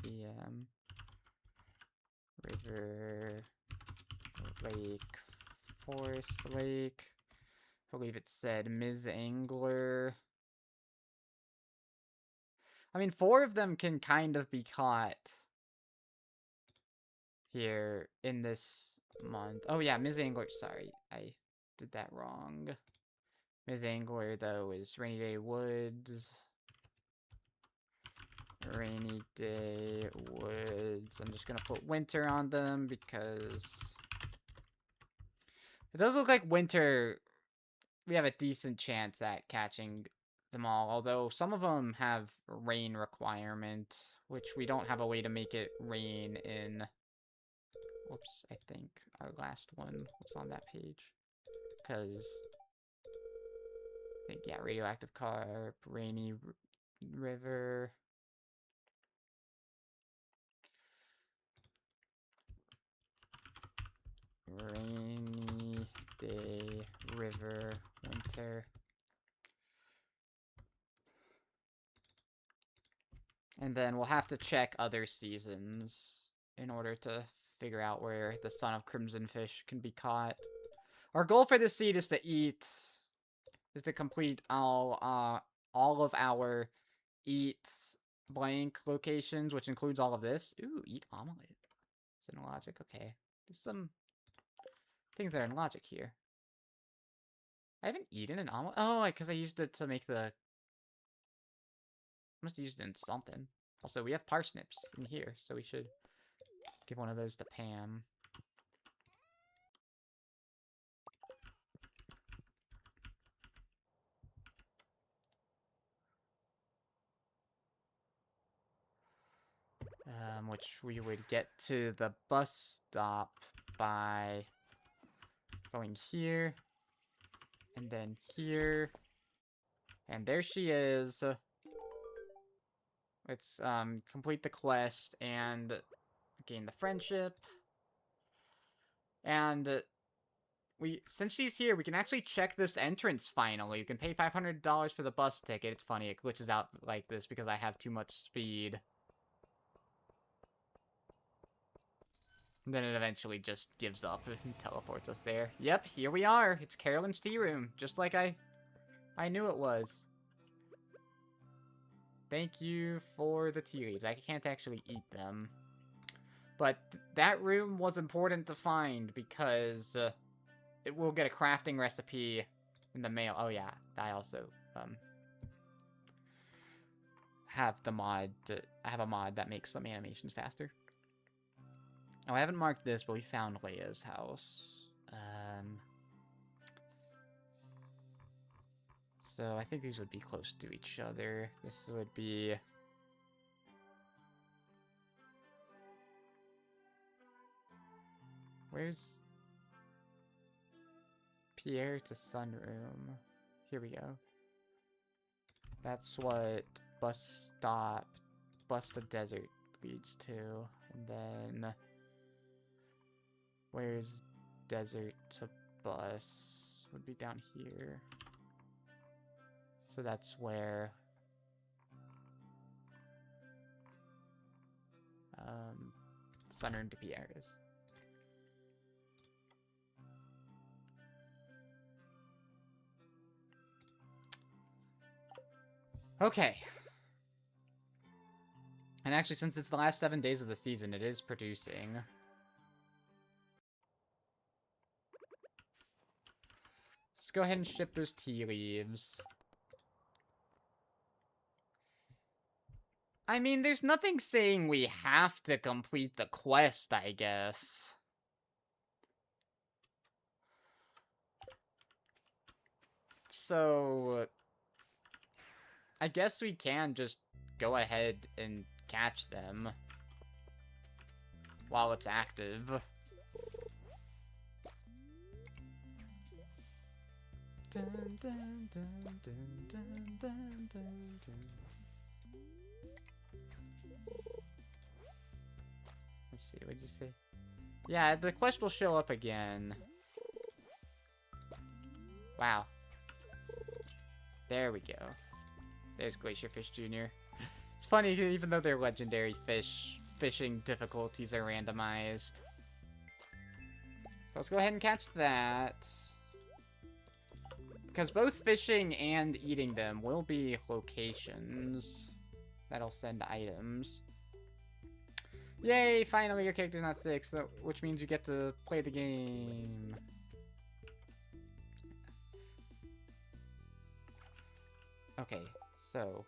p.m. River, Lake, Forest, Lake. I believe it said Ms. Angler. I mean, 4 of them can kind of be caught here in this month. Oh yeah, Ms. Angler, sorry. I did that wrong. Ms. Angler, though, is Rainy Day Woods. Rainy Day Woods. I'm just gonna put winter on them because it does look like winter. We have a decent chance at catching them all, although some of them have rain requirement, which we don't have a way to make it rain in. Whoops, I think our last one was on that page. Because I think, yeah, radioactive carp, rainy river. Rainy day, river, winter. And then we'll have to check other seasons in order to figure out where the Son of Crimson Fish can be caught. Our goal for this seed is to complete all of our eat blank locations, which includes all of this. Ooh, eat omelet. It's in logic, okay. There's some things that are in logic here. I haven't eaten an omelet. Oh, because I used it to make the... Must have used it in something. Also, we have parsnips in here, so we should give one of those to Pam. Which we would get to the bus stop by going here, and then here, and there she is. Let's complete the quest and gain the friendship. And since she's here, we can actually check this entrance finally. You can pay $500 for the bus ticket. It's funny, it glitches out like this because I have too much speed. And then it eventually just gives up and teleports us there. Yep, here we are. It's Carolyn's tea room, just like I knew it was. Thank you for the tea leaves. I can't actually eat them. But that room was important to find because it will get a crafting recipe in the mail. Oh yeah, I also have the mod. I have a mod that makes some animations faster. Oh, I haven't marked this, but we found Leia's house. So I think these would be close to each other. This would be... Where's... Pierre to sunroom? Here we go. That's what bus to desert leads to. And then where's desert to bus? Would be down here. So that's where Southern to Pierre is. Okay. And actually, since it's the last 7 days of the season, it is producing. Let's go ahead and ship those tea leaves. I mean, there's nothing saying we have to complete the quest, I guess. So, I guess we can just go ahead and catch them while it's active. Dun, dun, dun, dun, dun, dun, dun, dun. Let's see, what'd you say? Yeah, the quest will show up again. Wow. There we go. There's Glacierfish Jr. It's funny, even though they're legendary fish, fishing difficulties are randomized. So let's go ahead and catch that. Because both fishing and eating them will be locations that'll send items. Yay! Finally, your character's not sick, so which means you get to play the game. Okay, so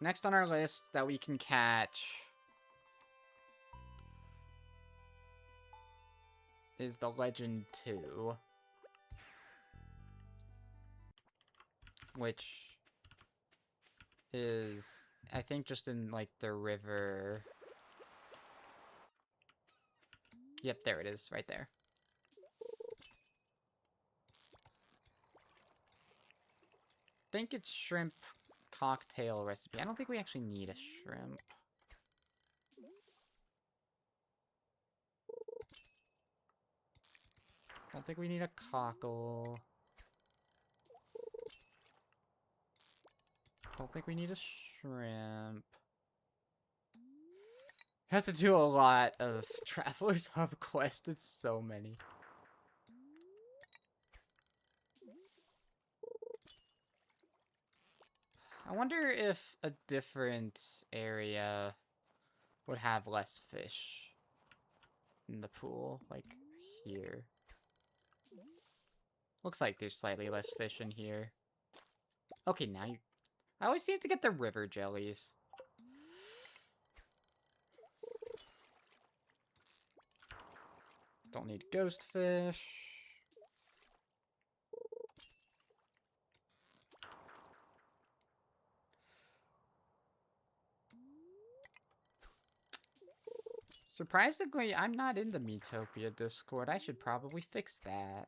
next on our list that we can catch is the Legend 2. Which is, I think, just in, like, the river. Yep, there it is, right there. I think it's shrimp cocktail recipe. I don't think we actually need a shrimp. I don't think we need a cockle. Don't think we need a shrimp. Have to do a lot of Traveler's Hub quests. It's so many. I wonder if a different area would have less fish in the pool, like here. Looks like there's slightly less fish in here. Okay, now you... I always seem to get the river jellies. Don't need ghost fish. Surprisingly, I'm not in the Metopia Discord. I should probably fix that.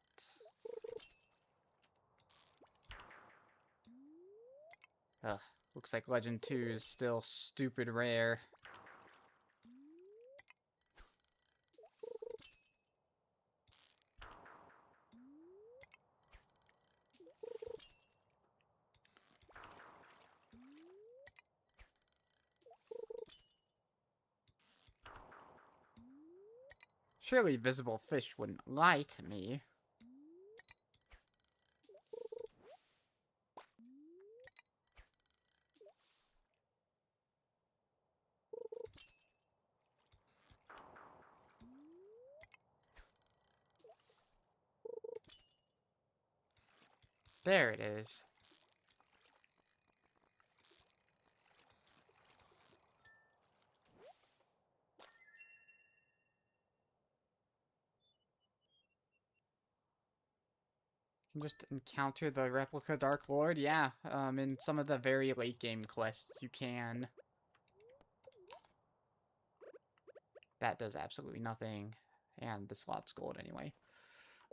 Ugh, looks like Legend 2 is still stupid rare. Surely visible fish wouldn't lie to me. There it is. You can just encounter the replica Dark Lord. Yeah, in some of the very late game quests you can. That does absolutely nothing. And the slot's gold anyway.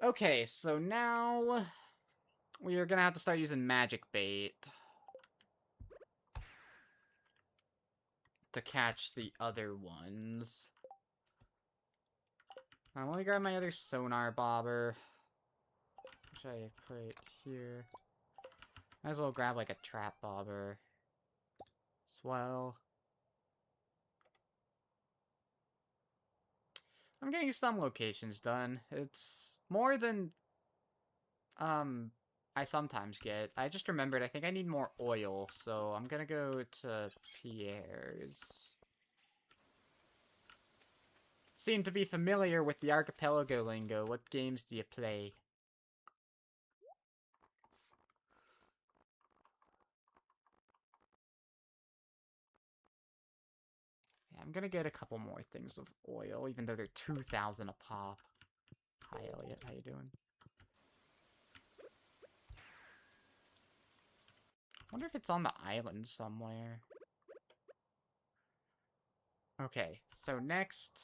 Okay, so now we are gonna have to start using magic bait. to catch the other ones. Let me grab my other sonar bobber. Which I put here. Might as well grab like a trap bobber as well. I'm getting some locations done. It's more than I sometimes get. I just remembered I think I need more oil, so I'm gonna go to Pierre's. Seem to be familiar with the archipelago lingo. What games do you play? Yeah, I'm gonna get a couple more things of oil, even though they're 2,000 a pop. Hi, Elliot. How you doing? Wonder if it's on the island somewhere. Okay, so next...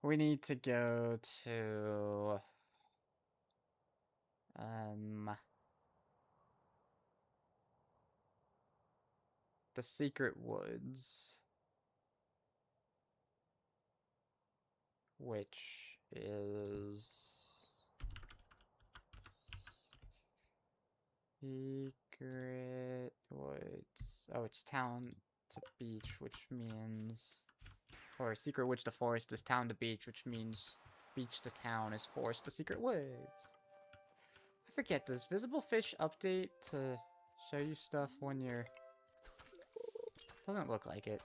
we need to go to... the Secret Woods. Which is... Secret Woods. Oh, it's town to beach, which means... or Secret Woods to forest is town to beach, which means beach to town is forest to Secret Woods. I forget, does Visible Fish update to show you stuff when you're... doesn't look like it.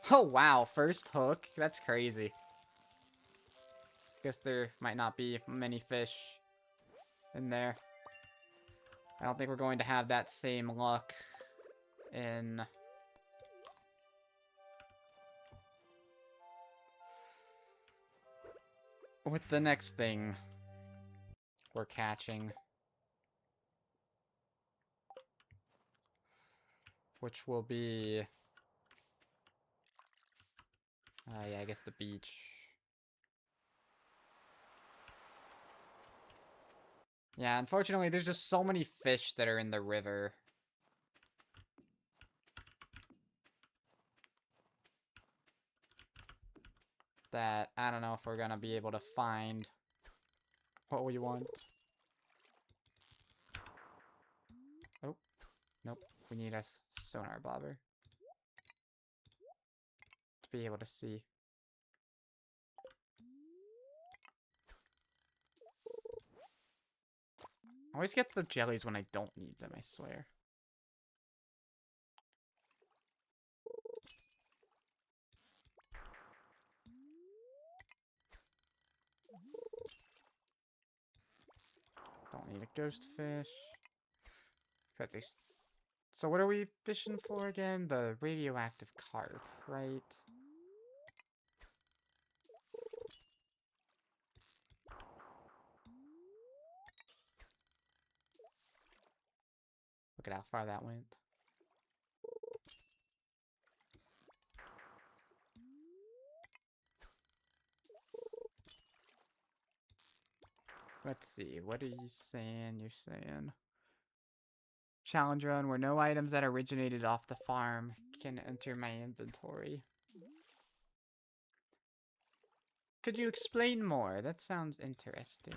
Oh wow, first hook? That's crazy. Guess there might not be many fish in there. I don't think we're going to have that same luck in... with the next thing we're catching. Which will be... yeah, I guess the beach. Yeah, unfortunately, there's just so many fish that are in the river. That I don't know if we're gonna be able to find what we want. Oh, nope. We need a sonar bobber to be able to see. I always get the jellies when I don't need them, I swear. Don't need a ghost fish. Got these. So what are we fishing for again? The radioactive carp, right? Look at how far that went. Let's see, what are you saying? You're saying... challenge run where no items that originated off the farm can enter my inventory. Could you explain more? That sounds interesting.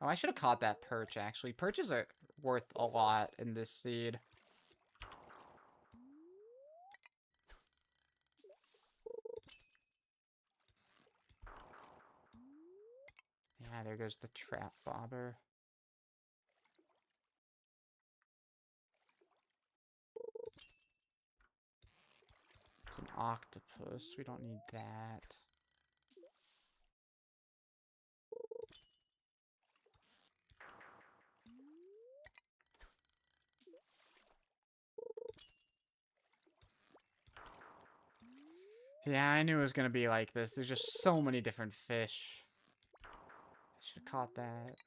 Oh, I should have caught that perch, actually. Perches are worth a lot in this seed. Yeah, there goes the trap bobber. It's an octopus. We don't need that. Yeah, I knew it was gonna be like this. There's just so many different fish. I should have caught that.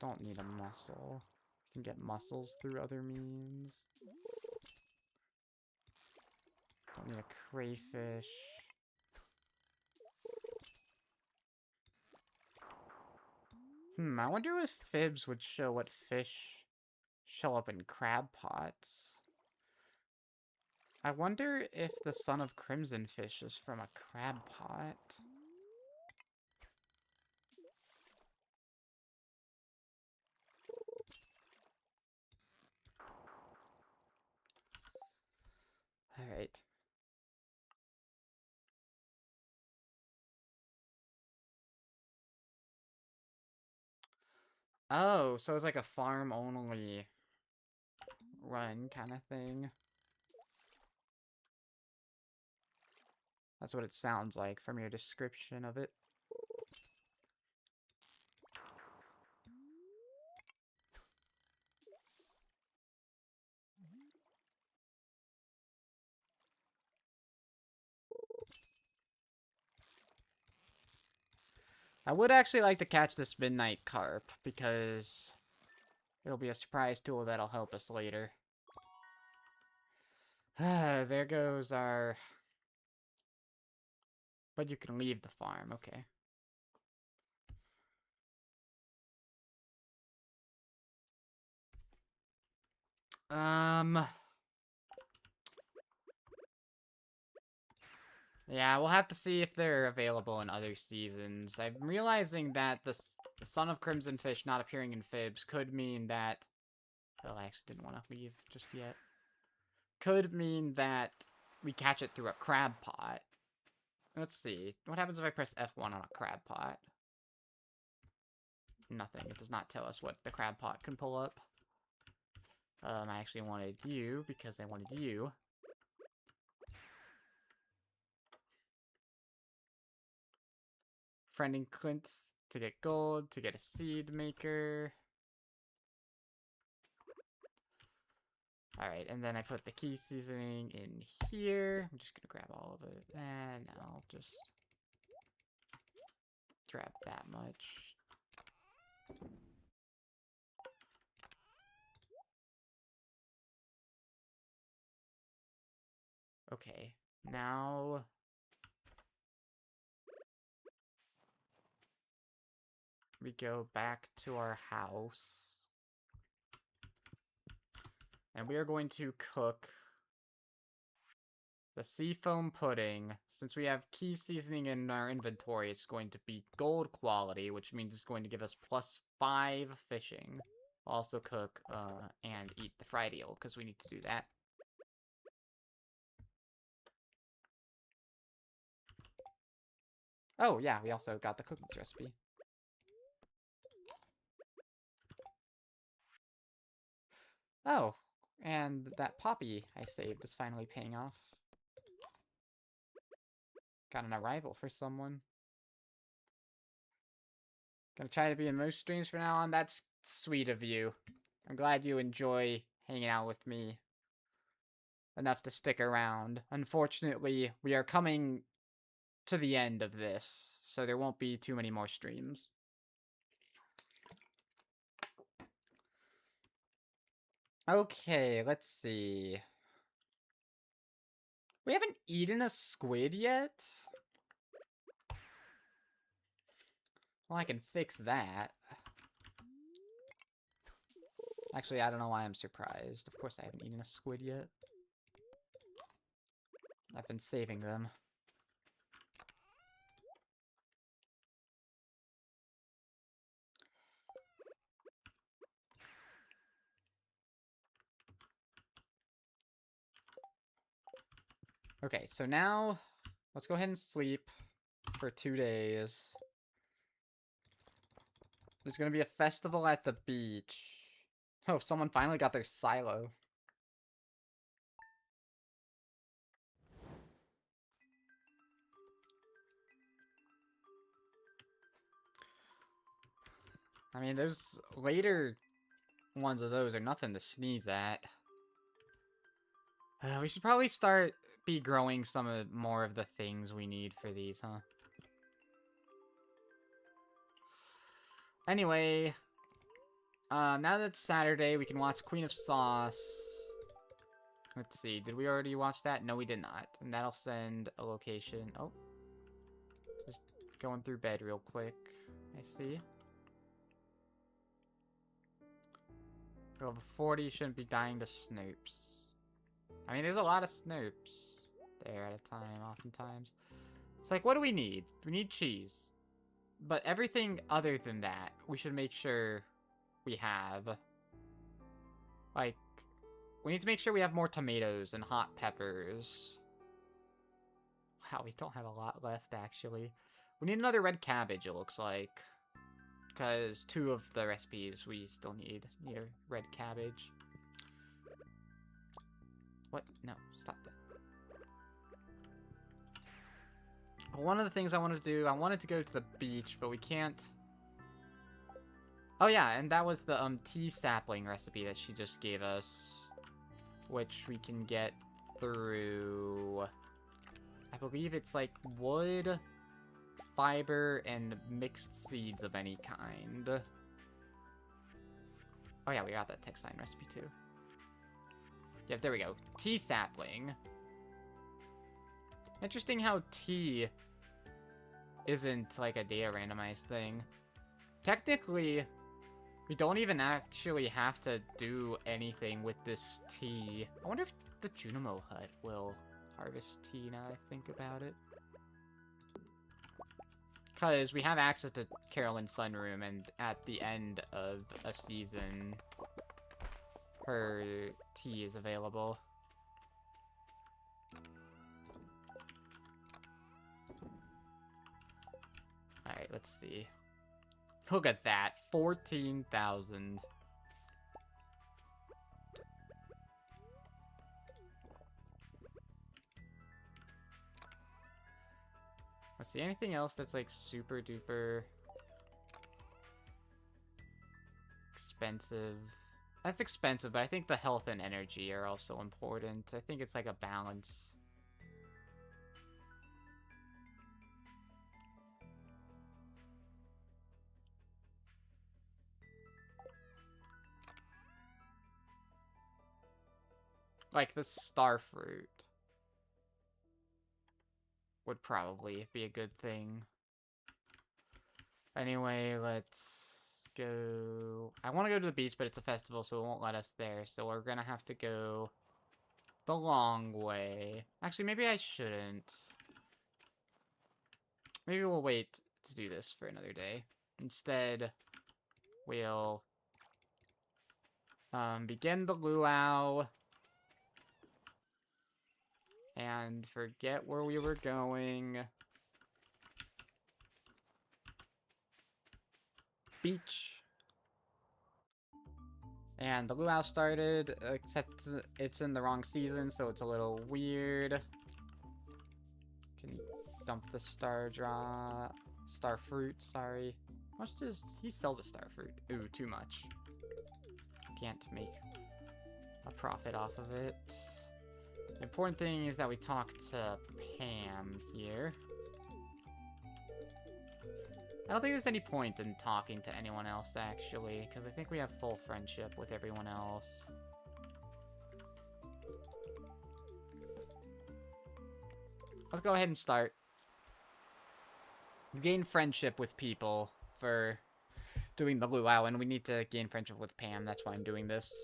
Don't need a mussel. You can get mussels through other means. Don't need a crayfish. I wonder if FIBS would show what fish show up in crab pots. I wonder if the son of Crimson Fish is from a crab pot. Alright. Oh, so it's like a farm-only run kind of thing. That's what it sounds like from your description of it. I would actually like to catch this midnight carp, because it'll be a surprise tool that'll help us later. There goes our... But you can leave the farm, okay. Yeah, we'll have to see if they're available in other seasons. I'm realizing that the Son of Crimson Fish not appearing in FIBS could mean that... Oh, I actually didn't want to leave just yet. Could mean that we catch it through a crab pot. Let's see. What happens if I press F1 on a crab pot? Nothing. It does not tell us what the crab pot can pull up. I actually wanted you because I wanted you. Friending Clint to get gold, to get a seed maker. Alright, and then I put the key seasoning in here. I'm just gonna grab all of it. And I'll just grab that much. Okay, now... we go back to our house. And we are going to cook the seafoam pudding. Since we have key seasoning in our inventory, it's going to be gold quality, which means it's going to give us +5 fishing. We'll also cook and eat the fried eel, because we need to do that. Oh, yeah, we also got the cookies recipe. Oh, and that poppy I saved is finally paying off. Got an arrival for someone. Gonna try to be in most streams from now on. That's sweet of you. I'm glad you enjoy hanging out with me enough to stick around. Unfortunately, we are coming to the end of this, so there won't be too many more streams. Okay, let's see. We haven't eaten a squid yet? Well, I can fix that. Actually, I don't know why I'm surprised. Of course I haven't eaten a squid yet. I've been saving them. Okay, so now let's go ahead and sleep for 2 days. There's gonna be a festival at the beach. Oh, someone finally got their silo. I mean, those later ones of those are nothing to sneeze at. We should probably start growing some more of the things we need for these, huh? Anyway, now that it's Saturday, we can watch Queen of Sauce. Let's see, did we already watch that? No, we did not. And that'll send a location. Oh. Just going through bed real quick. I see. Level 40 shouldn't be dying to Snoops. I mean, there's a lot of Snoops there at a time, oftentimes. It's like, what do we need? We need cheese. But everything other than that, we should make sure we have. Like, we need to make sure we have more tomatoes and hot peppers. Wow, we don't have a lot left, actually. We need another red cabbage, it looks like. Because 2 of the recipes we still need a red cabbage. What? No, stop that. One of the things I wanted to do, I wanted to go to the beach, but we can't. Oh yeah, and that was the tea sapling recipe that she just gave us, which we can get through, I believe it's like wood, fiber, and mixed seeds of any kind. Oh yeah, we got that text line recipe too. Yep, there we go. Tea sapling. Interesting how tea isn't like a data randomized thing. Technically, we don't even actually have to do anything with this tea. I wonder if the Junimo hut will harvest tea now that I think about it. Because we have access to Carolyn's sunroom, and at the end of a season, her tea is available. Alright, let's see. Look at that. 14,000. Let's see, anything else that's like super duper expensive? That's expensive, but I think the health and energy are also important. I think it's like a balance. Like the star fruit would probably be a good thing. Anyway, let's go. I want to go to the beach, but it's a festival, so it won't let us there. So we're gonna have to go the long way. Actually, maybe I shouldn't. Maybe we'll wait to do this for another day. Instead, we'll begin the luau and forget where we were going. Beach. And the luau started, except it's in the wrong season, so it's a little weird. Can you dump the star fruit, sorry. How much does he sells a star fruit? Ooh, too much. Can't make a profit off of it. The important thing is that we talk to Pam here. I don't think there's any point in talking to anyone else, actually, because I think we have full friendship with everyone else. Let's go ahead and start. We gain friendship with people for doing the luau, and we need to gain friendship with Pam. That's why I'm doing this.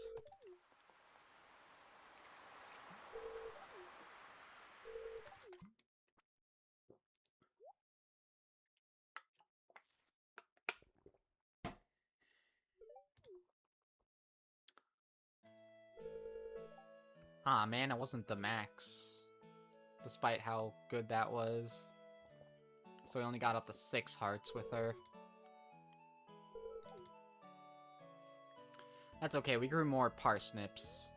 Ah, man, it wasn't the max. Despite how good that was. So we only got up to 6 hearts with her. That's okay, we grew more parsnips.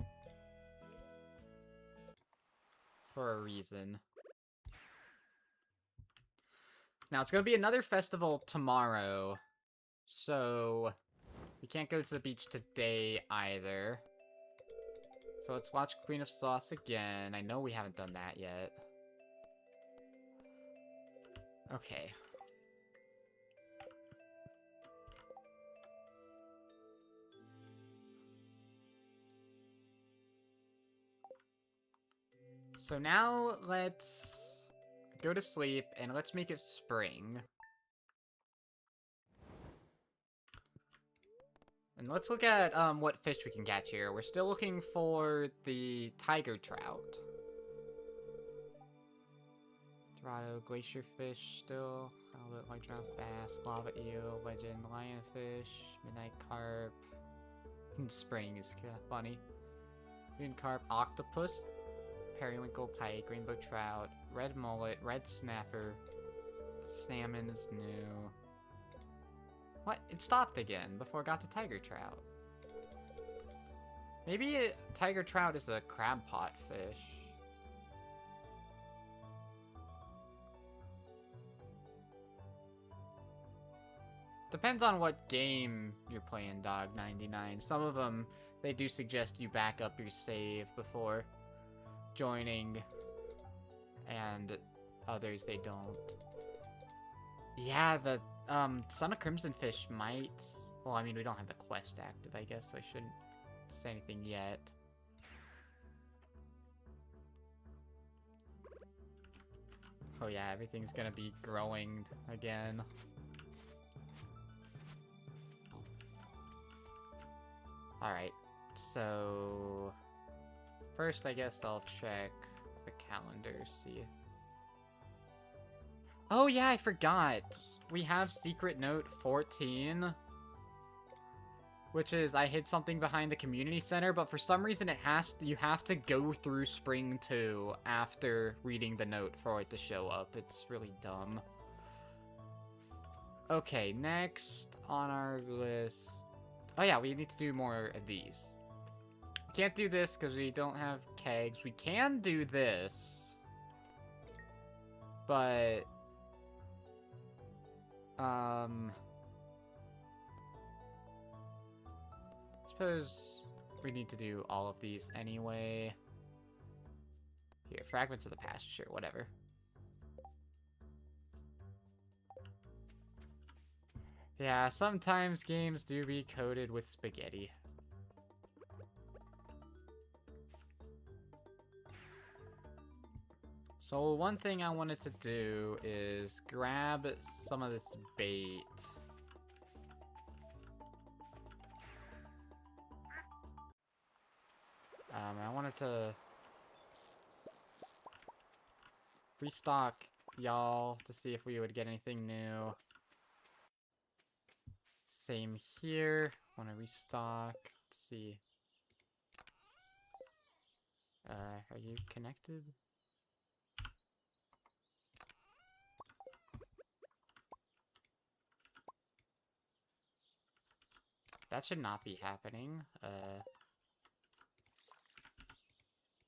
For a reason. Now, it's gonna be another festival tomorrow. So, we can't go to the beach today either. So let's watch Queen of Sauce again. I know we haven't done that yet. Okay. So now let's go to sleep and let's make it spring. And let's look at what fish we can catch here. We're still looking for the tiger trout. Dorado, glacier fish still. Halibut, largemouth bass, lava eel, legend, lionfish, midnight carp. Spring is kind of funny. Green carp, octopus, periwinkle pike, rainbow trout, red mullet, red snapper, salmon is new. What? It stopped again before it got to tiger trout. Maybe tiger trout is a crab pot fish. Depends on what game you're playing, Dog99. Some of them, they do suggest you back up your save before joining, and others they don't. Yeah, the Son of Crimson Fish might... Well, I mean, we don't have the quest active, I guess, so I shouldn't say anything yet. Oh yeah, everything's gonna be growing again. Alright, so... First, I guess I'll check the calendar, see... Oh yeah, I forgot! We have Secret Note 14. Which is, I hid something behind the community center, but for some reason it has to, you have to go through Spring 2 after reading the note for it to show up. It's really dumb. Okay, next on our list... Oh yeah, we need to do more of these. We can't do this because we don't have kegs. We can do this. But... I suppose we need to do all of these anyway. Here, fragments of the past, sure, whatever. Yeah, sometimes games do be coated with spaghetti. So one thing I wanted to do is grab some of this bait. I wanted to restock y'all to see if we would get anything new. Same here. Want to restock. Let's see. Are you connected? That should not be happening.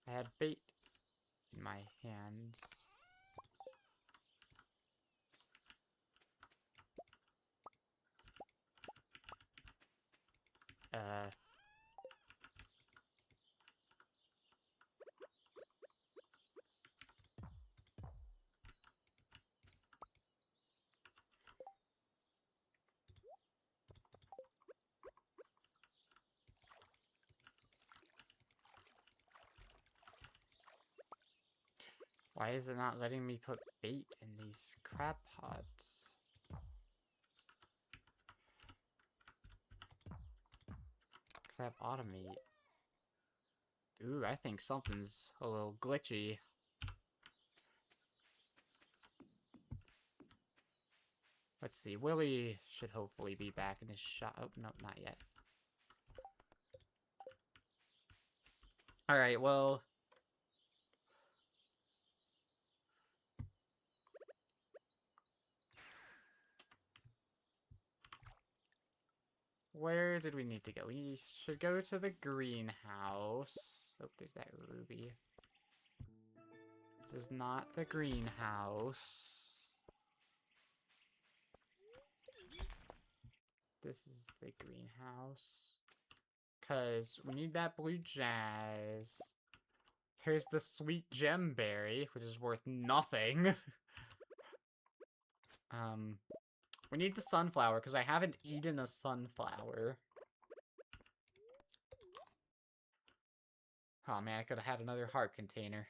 I had bait in my hands. Why is it not letting me put bait in these crab pots? Because I have automate. Ooh, I think something's a little glitchy. Let's see, Willie should hopefully be back in his shop. Oh, no, not yet. Alright, well... Where did we need to go? We should go to the greenhouse. Oh, there's that ruby. This is not the greenhouse. This is the greenhouse. Because we need that blue jazz. There's the sweet gemberry, which is worth nothing. We need the sunflower, because I haven't eaten a sunflower. Oh man, I could have had another heart container.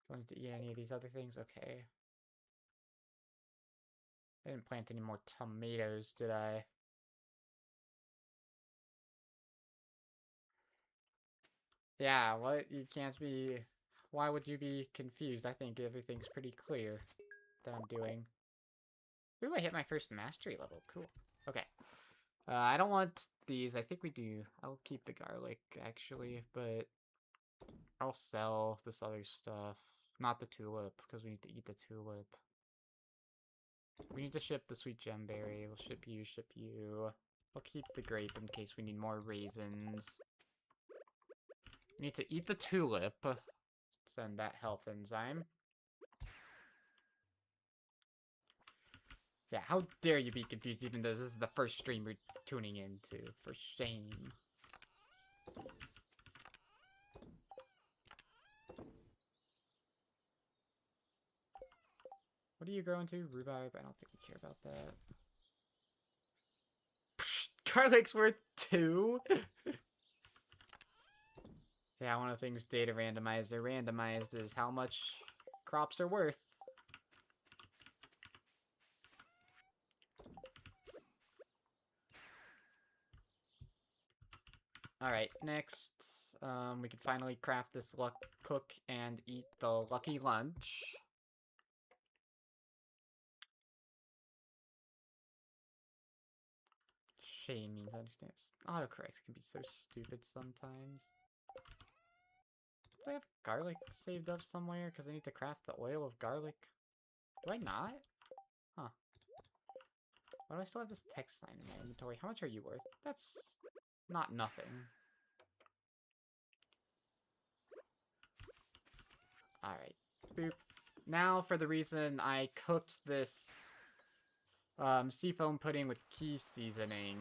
Do I need to eat any of these other things? Okay. I didn't plant any more tomatoes, did I? Yeah, what? You can't be... Why would you be confused? I think everything's pretty clear that I'm doing. Ooh, I hit my first mastery level. Cool. Okay. I don't want these. I think we do. I'll keep the garlic, actually, but I'll sell this other stuff. Not the tulip, because we need to eat the tulip. We need to ship the sweet gemberry. We'll ship you, ship you. I'll keep the grape in case we need more raisins. We need to eat the tulip. Send that health enzyme. Yeah, how dare you be confused even though this is the first stream we're tuning into. For shame. What are you growing to? Rhubarb? I don't think we care about that. Psh, garlic's worth 2? Yeah, one of the things data randomizer randomized is how much crops are worth. Alright, next, we can finally craft this cook and eat the lucky lunch. Shame means I understand. Autocorrect can be so stupid sometimes. Do I have garlic saved up somewhere? Because I need to craft the oil of garlic. Do I not? Huh. Why do I still have this text sign in my inventory? How much are you worth? That's not nothing. Alright. Boop. Now for the reason I cooked this seafoam pudding with key seasoning.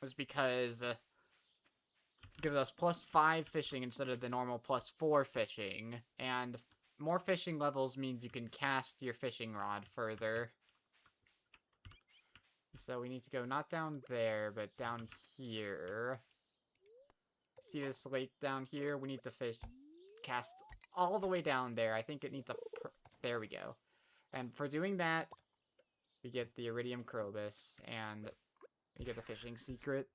Was because it gives us +5 fishing instead of the normal +4 fishing. And more fishing levels means you can cast your fishing rod further. So we need to go not down there, but down here. See this lake down here? We need to cast all the way down there. I think it needs a... There we go. And for doing that, we get the iridium crobus, and we get the fishing secret.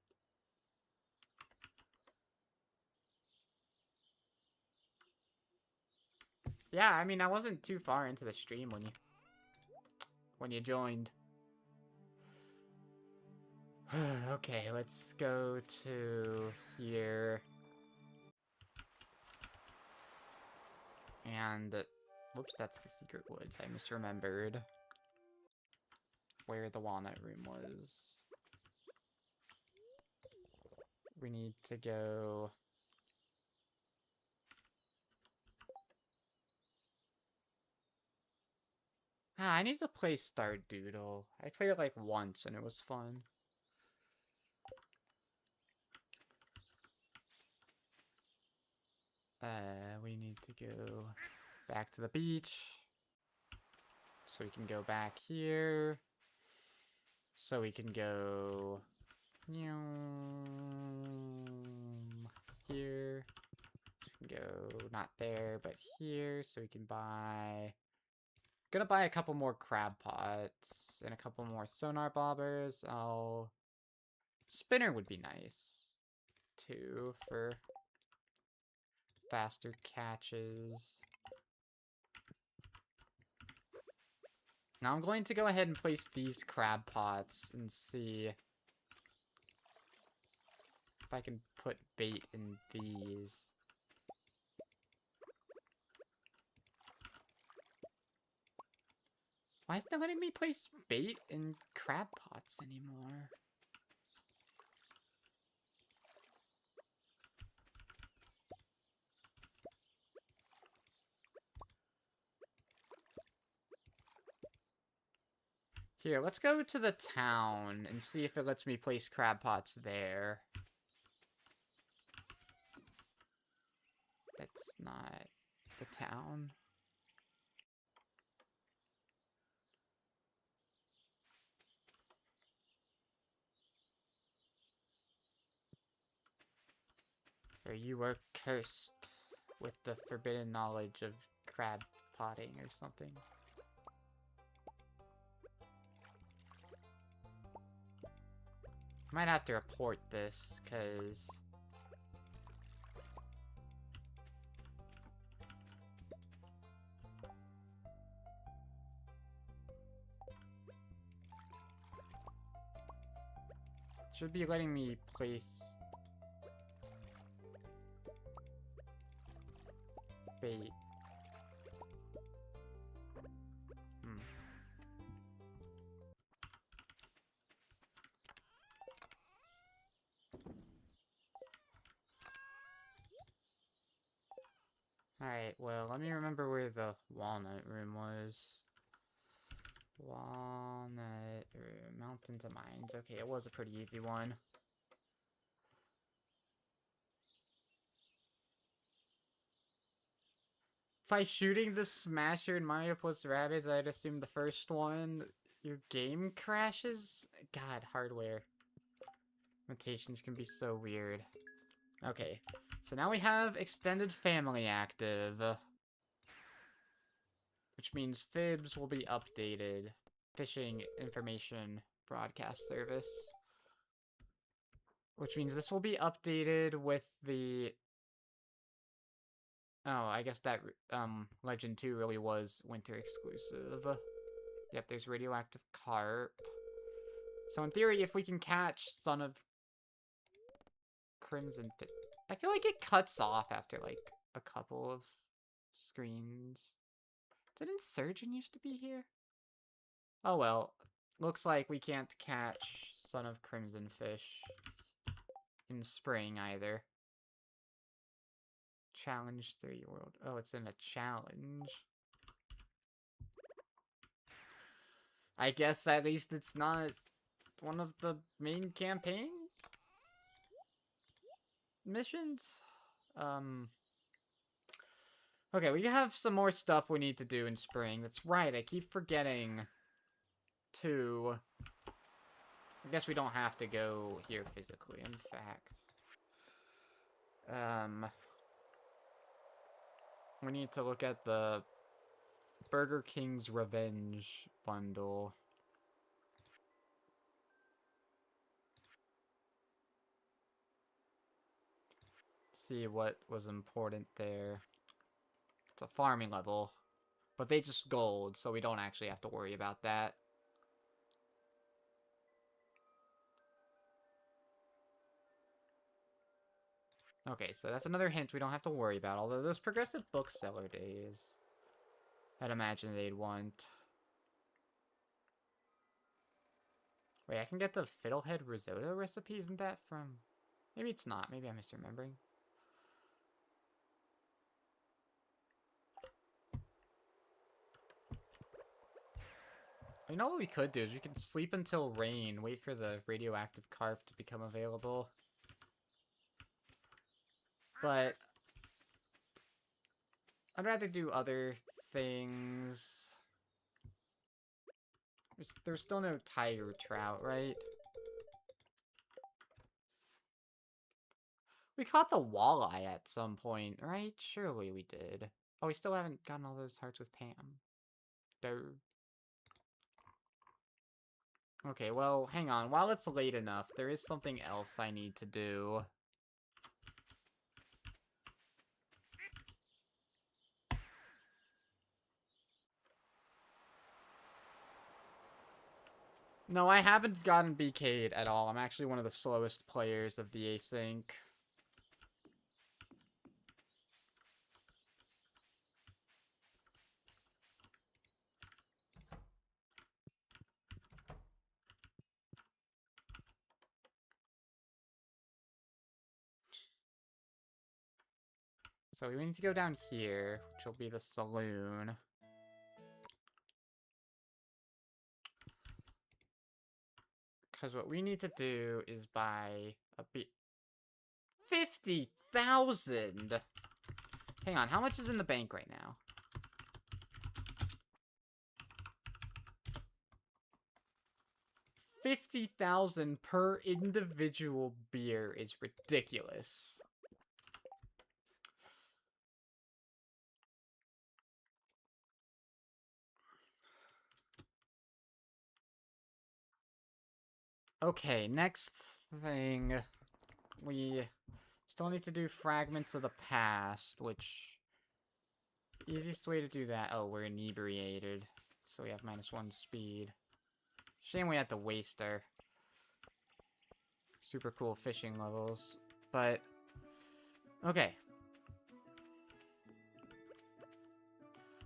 Yeah, I mean, I wasn't too far into the stream when you joined. Okay, let's go to here. And, whoops, that's the secret woods. I misremembered where the walnut room was. We need to go... I need to play Stardoodle. I played it like once and it was fun. We need to go back to the beach. So we can go back here. So we can go... here. So we can go not there, but here. So we can buy... Gonna buy a couple more crab pots and a couple more sonar bobbers. Spinner would be nice, too, for faster catches. Now I'm going to go ahead and place these crab pots and see if I can put bait in these. Why isn't it letting me place bait in crab pots anymore? Here, let's go to the town and see if it lets me place crab pots there. That's not the town. Or you were cursed with the forbidden knowledge of crab potting or something. Might have to report this, because... should be letting me place... bait. Alright, well, let me remember where the walnut room was. Walnut room, mountains of mines. Okay, it was a pretty easy one. By shooting the Smasher in Mario plus Rabbids, I'd assume the first one, your game crashes? God, hardware. Limitations can be so weird. Okay, so now we have Extended Family active. Which means FIBS will be updated. Fishing Information Broadcast Service. Which means this will be updated with the... oh, I guess that Legend 2 really was winter exclusive. Yep, there's radioactive carp. So in theory, if we can catch Son of Crimson Fish... I feel like it cuts off after, like, a couple of screens. Didn't Surgeon used to be here? Oh well. Looks like we can't catch Son of Crimson Fish in spring either. Challenge 3 world. Oh, it's in a challenge. I guess at least it's not one of the main campaign missions? Okay, we have some more stuff we need to do in spring. That's right, I keep forgetting to... I guess we don't have to go here physically, in fact. We need to look at the Burger King's Revenge bundle. See what was important there. It's a farming level, but they just gold, so we don't actually have to worry about that. Okay, so that's another hint we don't have to worry about, although those progressive bookseller days, I'd imagine they'd want. Wait, I can get the fiddlehead risotto recipe? Isn't that from... maybe it's not. Maybe I'm misremembering. You know what we could do is we could sleep until rain, wait for the radioactive carp to become available. But I'd rather do other things. There's still no tiger trout, right? We caught the walleye at some point, right? Surely we did. Oh, we still haven't gotten all those hearts with Pam. Duh. Okay, well, hang on. While it's late enough, there is something else I need to do. No, I haven't gotten BK'd at all. I'm actually one of the slowest players of the Async. So we need to go down here, which will be the saloon. Because what we need to do is buy a 50,000! Hang on, how much is in the bank right now? $50,000 per individual beer is ridiculous. Okay, next thing, we still need to do fragments of the past, which... Easiest way to do that... Oh, we're inebriated. So we have -1 speed. Shame we had to waste our super cool fishing levels. But... Okay.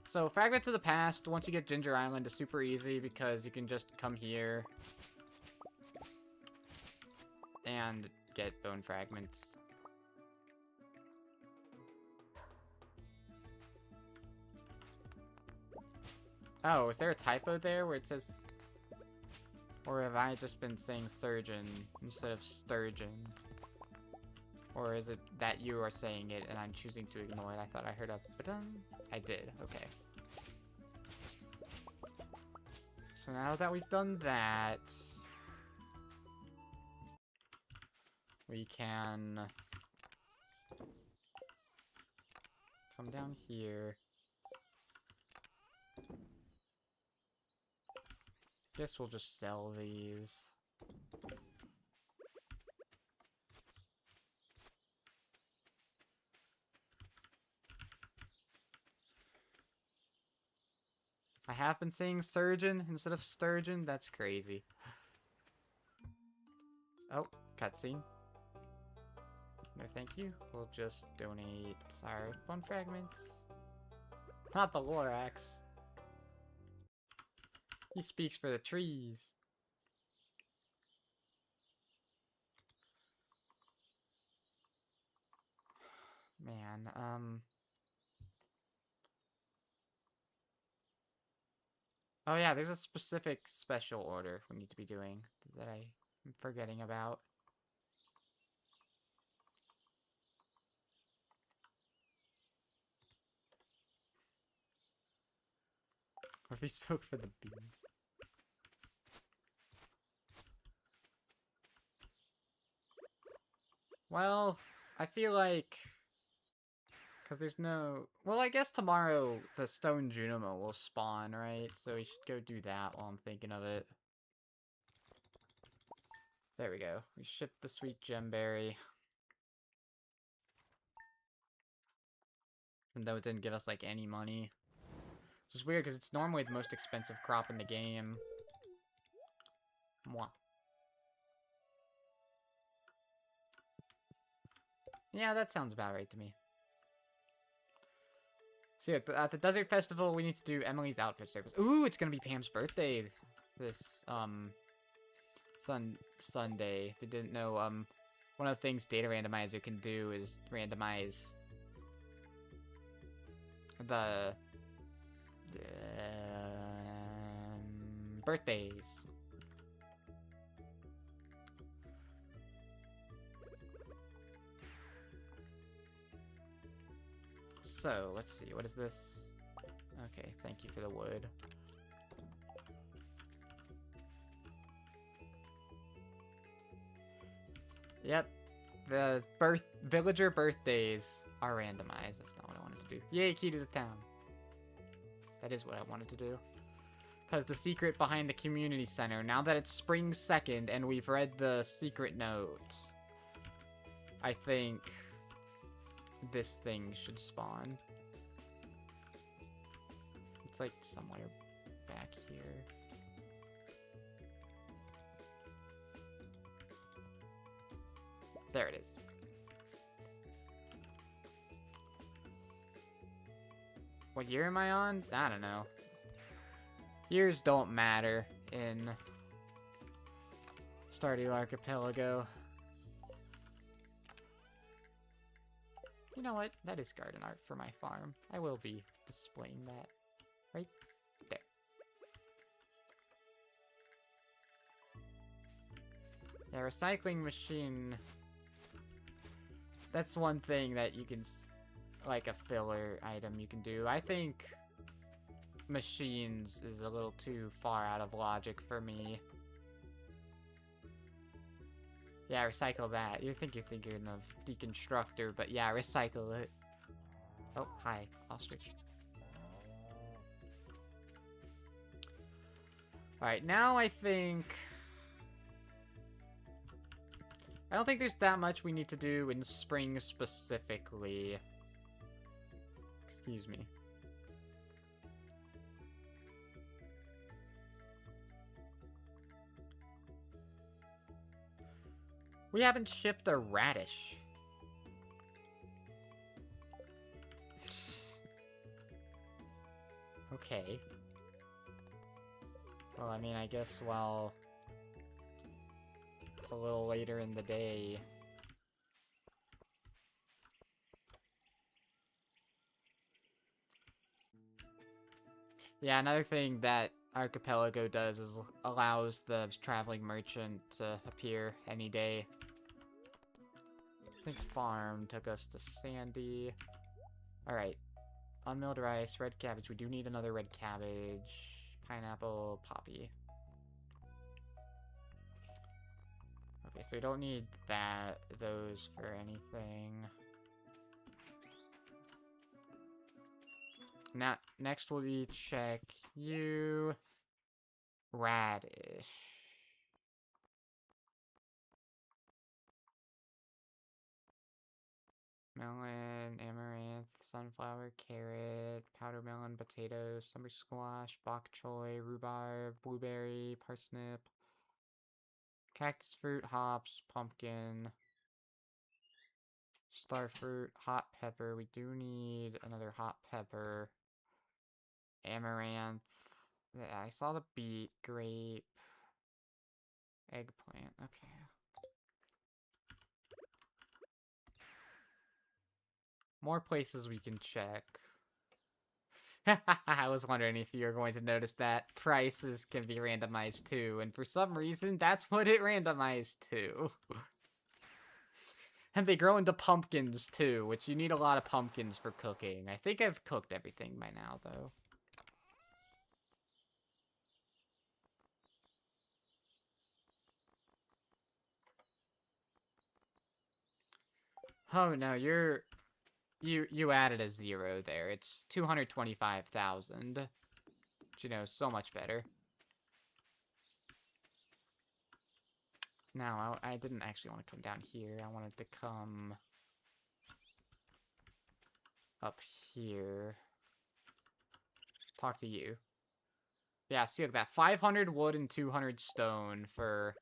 So, Fragments of the Past, once you get Ginger Island, is super easy because you can just come here and get bone fragments. Oh, is there a typo there where it says... Or have I just been saying surgeon instead of sturgeon? Or is it that you are saying it and I'm choosing to ignore it? I thought I heard a ba-dum. I did, okay. So now that we've done that... We can... come down here. Guess we'll just sell these. I have been saying surgeon instead of sturgeon. That's crazy. Oh, cutscene. No, thank you. We'll just donate our bone fragments. Not the Lorax. He speaks for the trees. Man, oh yeah, there's a specific special order we need to be doing that I'm forgetting about. Or if he spoke for the bees. Well, I feel like... Because there's no... Well, I guess tomorrow the Stone Junimo will spawn, right? So we should go do that while I'm thinking of it. There we go. We shipped the sweet gemberry. Even though it didn't give us, like, any money. It's just weird, because it's normally the most expensive crop in the game. Mwah. Yeah, that sounds about right to me. So yeah, at the Desert Festival, we need to do Emily's outfit service. Ooh, it's gonna be Pam's birthday this, Sunday. If you didn't know, one of the things Data Randomizer can do is randomize the birthdays. So, let's see, what is this? Okay, thank you for the wood. Yep, the villager birthdays are randomized. That's not what I wanted to do. Yay, key to the town. That is what I wanted to do. Because the secret behind the community center, now that it's spring 2nd and we've read the secret note, I think this thing should spawn. It's like somewhere back here. There it is. What year am I on? I don't know. Years don't matter in Stardew Archipelago. You know what? That is garden art for my farm. I will be displaying that right there. Yeah, recycling machine. That's one thing that you can, like a filler item you can do. I think machines is a little too far out of logic for me. Yeah, recycle that. You're thinking of deconstructor, but yeah, recycle it. Oh, hi, ostrich. Alright, now I think I don't think there's that much we need to do in spring specifically. Excuse me. We haven't shipped a radish. Okay. Well, I mean, I guess while it's a little later in the day. Yeah, another thing that Archipelago does is allows the traveling merchant to appear any day. I think farm took us to Sandy. Alright. Unmilled rice, red cabbage. We do need another red cabbage. Pineapple, poppy. Okay, so we don't need those for anything. Now, next will be check you. Radish. Melon, amaranth, sunflower, carrot, powder melon, potatoes, summer squash, bok choy, rhubarb, blueberry, parsnip, cactus fruit, hops, pumpkin, starfruit, hot pepper. We do need another hot pepper. Amaranth. Yeah, I saw the beet, grape, eggplant. Okay. More places we can check. I was wondering if you were going to notice that prices can be randomized too, and for some reason, that's what it randomized to. And they grow into pumpkins too, which you need a lot of pumpkins for cooking. I think I've cooked everything by now, though. Oh no, you added a 0 there. It's 225,000. Which, you know, so much better. Now, I didn't actually want to come down here. I wanted to come up here. Talk to you. Yeah, see, look, that 500 wood and 200 stone for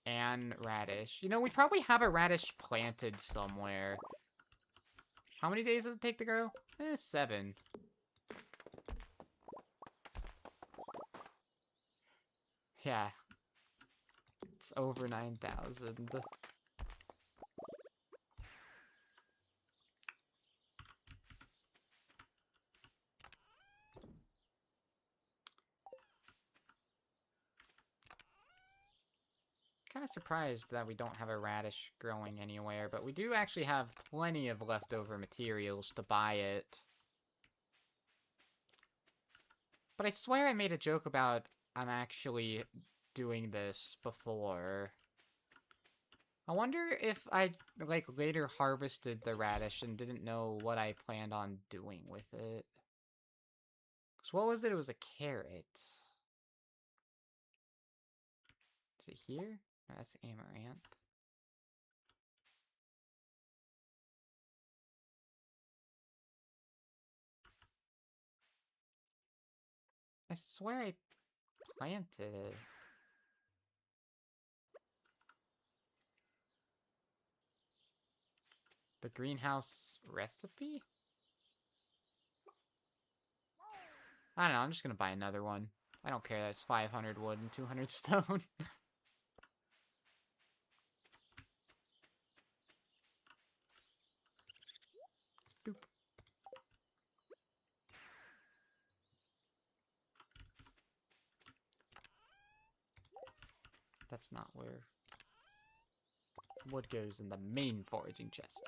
an radish. You know, we probably have a radish planted somewhere. How many days does it take to grow? 7. Yeah. It's over 9,000. Kind of surprised that we don't have a radish growing anywhere, but we do actually have plenty of leftover materials to buy it. But I swear I made a joke about I'm actually doing this before. I wonder if I, like, later harvested the radish and didn't know what I planned on doing with it. Because what was it? It was a carrot. Is it here? No, that's amaranth. I swear I planted it. The greenhouse recipe? I don't know, I'm just gonna buy another one. I don't care that it's 500 wood and 200 stone. Boop. That's not where wood goes in the main foraging chest.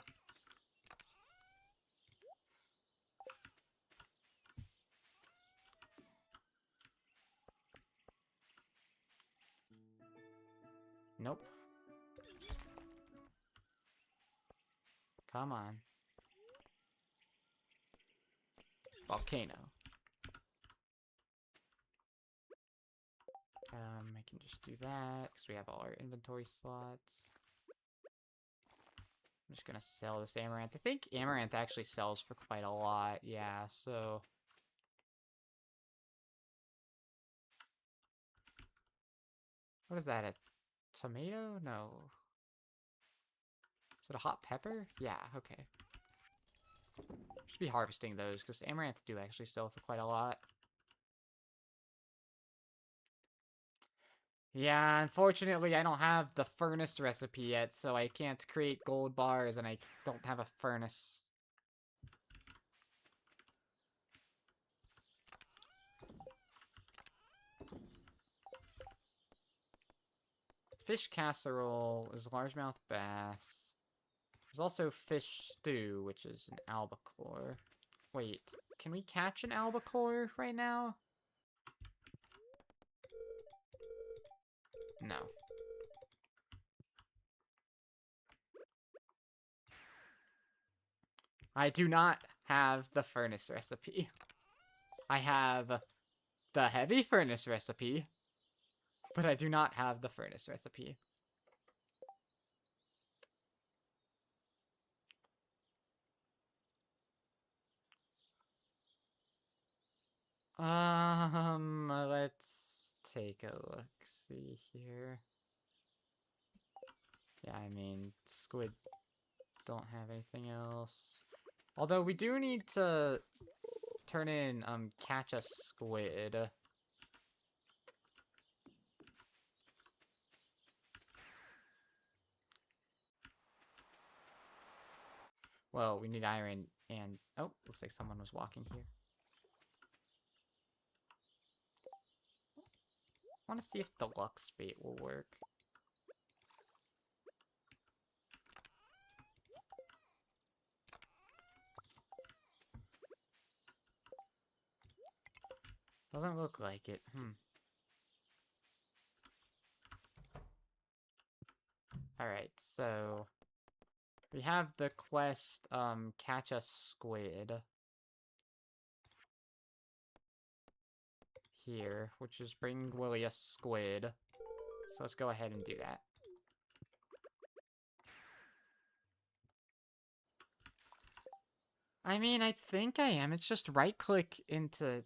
Nope. Come on. Volcano. I can just do that, because we have all our inventory slots. I'm just gonna sell this amaranth. I think amaranth actually sells for quite a lot. Yeah, so... What is that, a tomato? No. Is it a hot pepper? Yeah, okay. Should be harvesting those, because amaranth do actually sell for quite a lot. Yeah, unfortunately, I don't have the furnace recipe yet, so I can't create gold bars, and I don't have a furnace. Fish casserole is largemouth bass. There's also fish stew, which is an albacore. Wait, can we catch an albacore right now? No. I do not have the furnace recipe. I have the heavy furnace recipe, but I do not have the furnace recipe. Let's take a look. See here. Yeah, I mean, squid don't have anything else. Although we do need to turn in, catch a squid. Well, we need iron and... Oh, looks like someone was walking here. I want to see if deluxe bait will work. Doesn't look like it. Alright, so... We have the quest, catch a squid. Here, which is bring Willie a squid. So let's go ahead and do that. I mean, I think I am. It's just right-click into...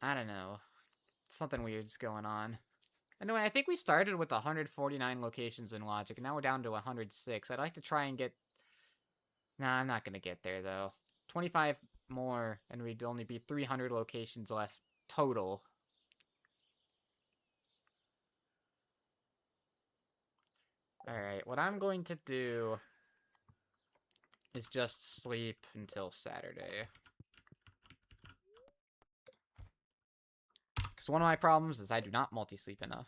I don't know. Something weird's going on. Anyway, I think we started with 149 locations in Logic, and now we're down to 106. I'd like to try and get... Nah, I'm not gonna get there, though. 25 more, and we'd only be 300 locations left total. Alright, what I'm going to do is just sleep until Saturday. Because one of my problems is I do not multi-sleep enough.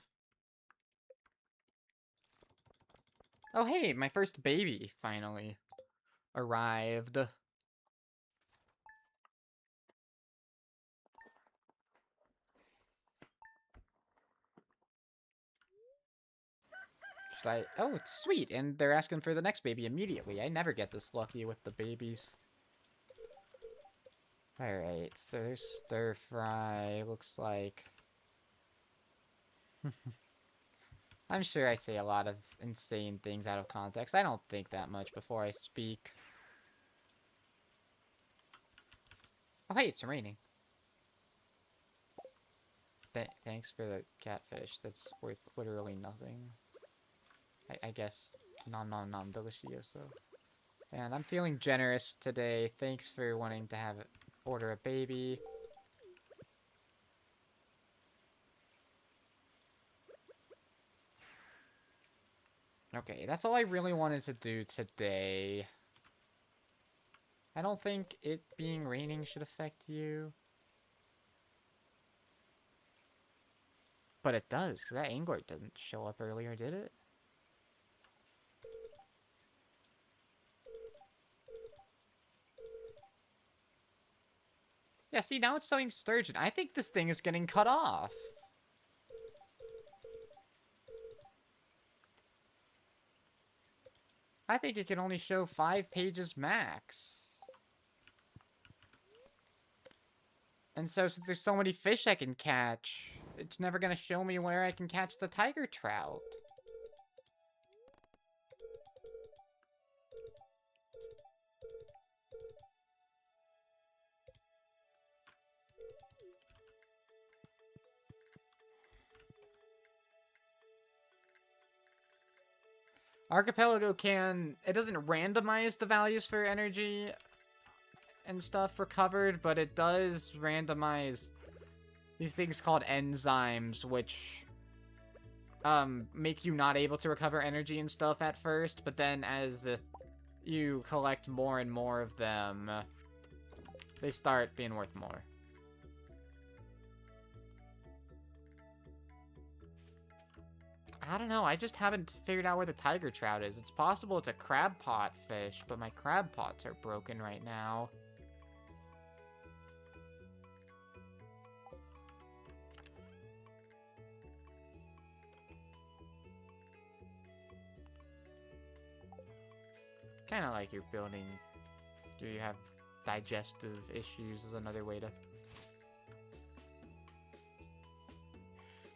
Oh hey, my first baby finally arrived. Should I... Oh, it's sweet, and they're asking for the next baby immediately. I never get this lucky with the babies. Alright, so there's stir fry, looks like. I'm sure I say a lot of insane things out of context. I don't think that much before I speak. Oh hey, it's raining. Thanks for the catfish. That's worth literally nothing. I guess. Nom nom nom, delicioso. And I'm feeling generous today. Thanks for wanting to have order a baby. Okay, that's all I really wanted to do today. I don't think it being raining should affect you. But it does, because that angler didn't show up earlier, did it? Yeah, see, now it's showing sturgeon. I think this thing is getting cut off. I think it can only show 5 pages max. And so, since there's so many fish I can catch... it's never gonna show me where I can catch the tiger trout. Archipelago it doesn't randomize the values for energy and stuff recovered, but it does randomize these things called enzymes, which make you not able to recover energy and stuff at first, but then as you collect more and more of them, they start being worth more. I don't know, I just haven't figured out where the tiger trout is. It's possible it's a crab pot fish, but my crab pots are broken right now. Kind of like you're building... Do you have digestive issues is another way to...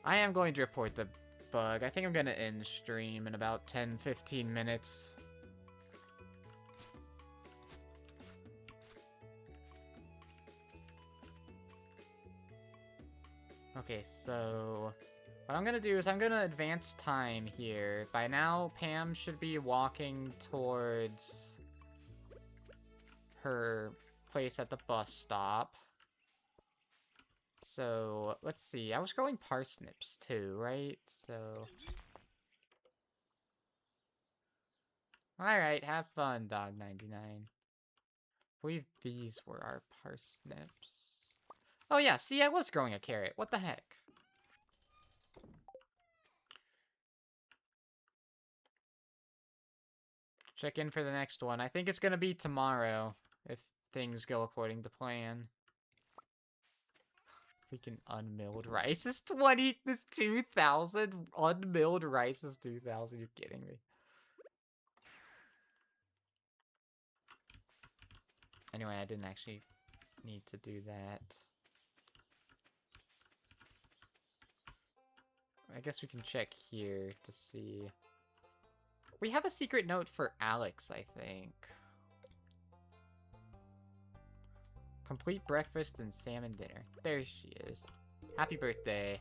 I am going to report the bug. I think I'm going to end stream in about 10-15 minutes. Okay, so... What I'm going to do is I'm going to advance time here. By now, Pam should be walking towards her place at the bus stop. So, let's see. I was growing parsnips too, right? So... Alright, have fun, Dog99. I believe these were our parsnips. Oh yeah, see, I was growing a carrot. What the heck? Check in for the next one. I think it's gonna be tomorrow, if things go according to plan. Freaking unmilled rice is 2,000? Unmilled rice is 2,000, you're kidding me. Anyway, I didn't actually need to do that. I guess we can check here to see. We have a secret note for Alex, I think. Complete breakfast and salmon dinner. There she is. Happy birthday.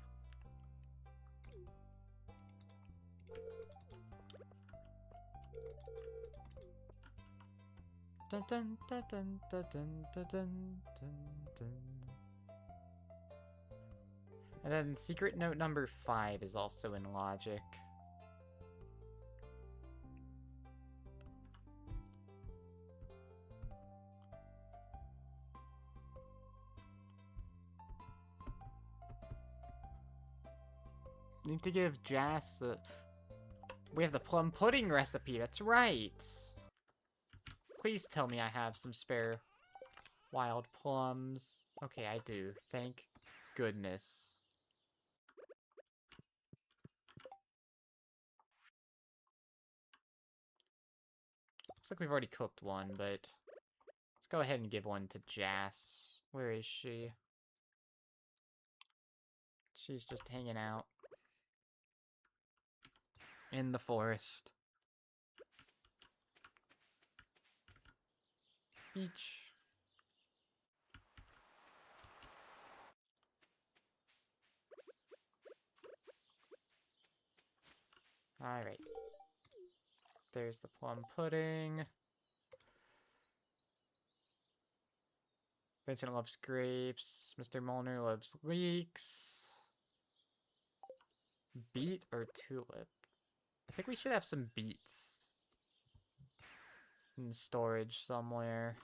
Dun dun dun dun dun dun dun dun dun. And then secret note number 5 is also in logic. Need to give Jas we have the plum pudding recipe, that's right! Please tell me I have some spare wild plums. Okay, I do. Thank goodness. Looks like we've already cooked one, but let's go ahead and give one to Jas. Where is she? She's just hanging out in the forest. Beach. Alright. There's the plum pudding. Vincent loves grapes. Mr. Molnar loves leeks. Beet or tulip? I think we should have some beets in storage somewhere.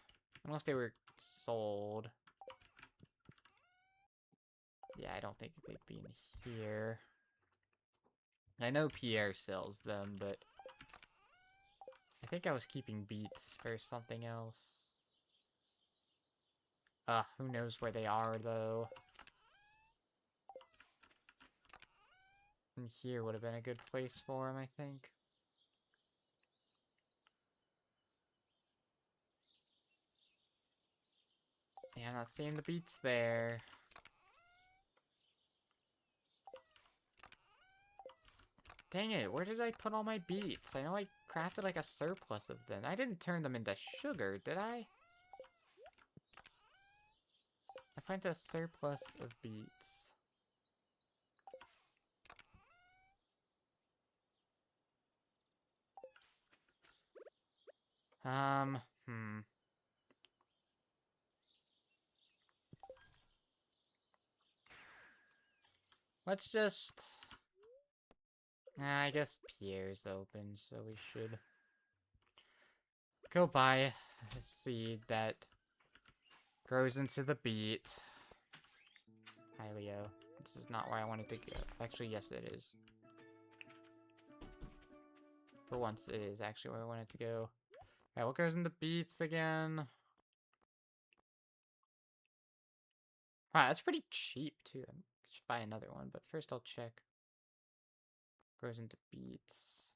Unless they were sold. Yeah, I don't think they'd be in here. I know Pierre sells them, but I think I was keeping beets for something else. Who knows where they are, though. And here would have been a good place for them, I think. Yeah, I'm not seeing the beets there. Dang it, where did I put all my beets? I know I crafted like a surplus of them. I didn't turn them into sugar, did I? I planted a surplus of beets. Hmm. Let's just... I guess Pierre's open, so we should go buy a seed that grows into the beet. Hi, Leo. This is not where I wanted to go. Actually, yes, it is. For once, it is actually where I wanted to go. Alright, what goes into beets again? Wow, that's pretty cheap, too. I should buy another one, but first I'll check. Goes into beets.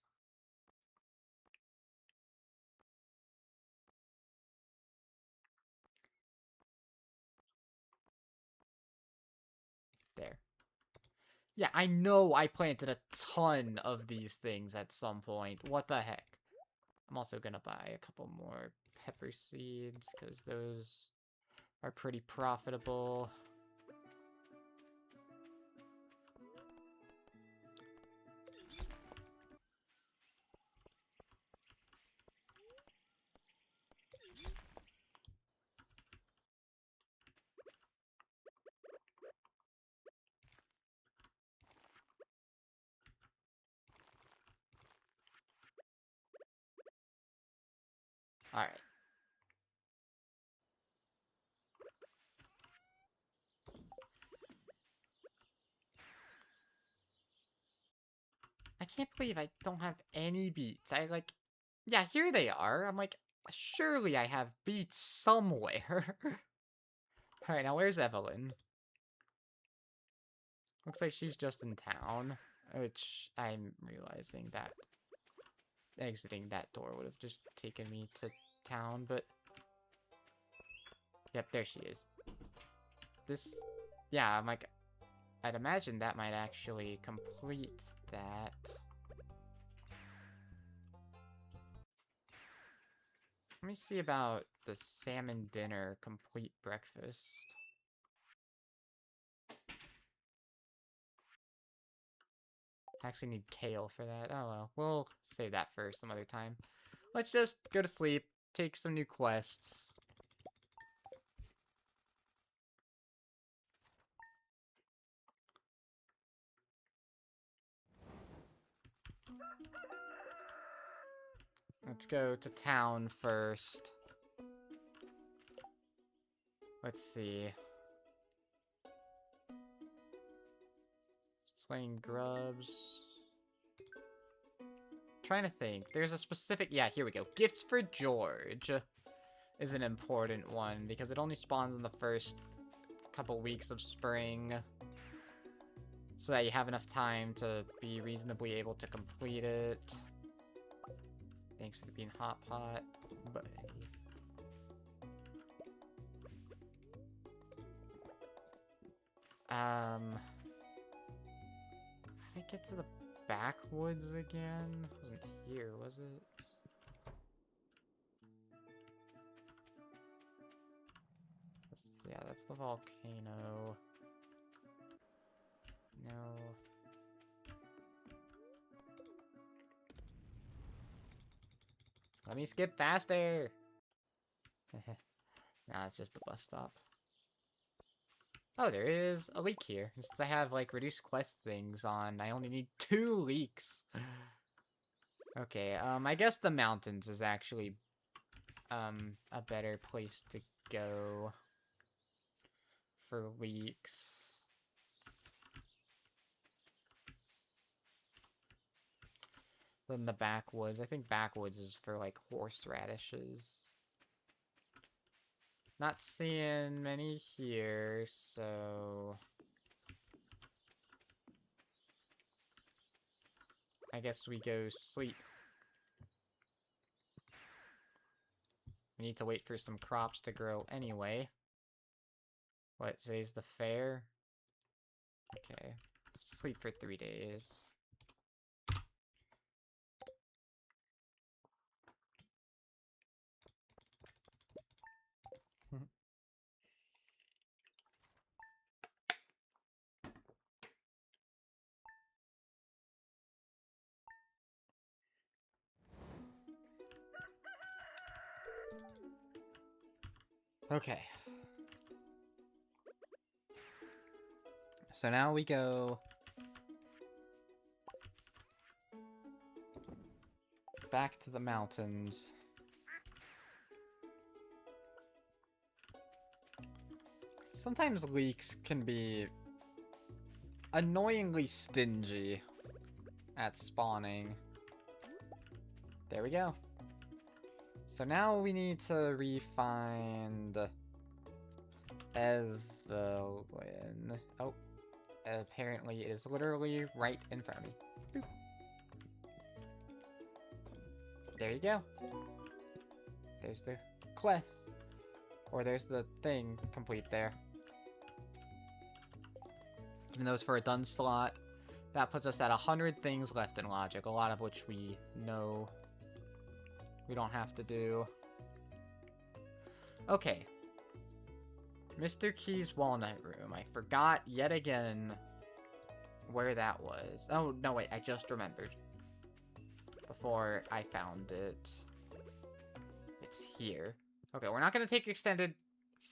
There. Yeah, I know I planted a ton of these things at some point. What the heck? I'm also gonna buy a couple more pepper seeds, because those are pretty profitable. Alright. I can't believe I don't have any beets. Yeah, here they are. I'm like, surely I have beets somewhere. Alright, now where's Evelyn? Looks like she's just in town, which I'm realizing that exiting that door would have just taken me to town, but... Yep, there she is. Yeah, I'm like, I'd imagine that might actually complete that. Let me see about the salmon dinner complete breakfast. I actually need kale for that. Oh well, we'll save that for some other time. Let's just go to sleep, take some new quests. Let's go to town first. Let's see. Slaying grubs. Trying to think. There's a specific... Yeah, here we go. Gifts for George is an important one because it only spawns in the first couple weeks of spring. So that you have enough time to be reasonably able to complete it. Thanks for being hot pot, buddy. How did I get to the backwoods again? It wasn't here, was it? Yeah, that's the volcano. No. Let me skip faster! Nah, it's just the bus stop. Oh, there is a leak here. Since I have, like, reduced quest things on, I only need 2 leaks. Okay, I guess the mountains is actually, a better place to go for leaks. Than the backwoods. I think backwoods is for, like, horseradishes. Not seeing many here, so... I guess we go sleep. We need to wait for some crops to grow anyway. What, today's the fair? Okay. Sleep for 3 days. Okay. So now we go back to the mountains. Sometimes leaks can be annoyingly stingy at spawning. There we go. So now we need to re-find Evelyn. Oh, apparently it is literally right in front of me. Boop. There you go. There's the quest. Or there's the thing complete there. Even though it's for a done slot, that puts us at 100 things left in logic, a lot of which we know we don't have to do. Okay. Mr. Key's Walnut Room. I forgot yet again where that was. Oh, no, wait, I just remembered. Before I found it. It's here. Okay, we're not going to take Extended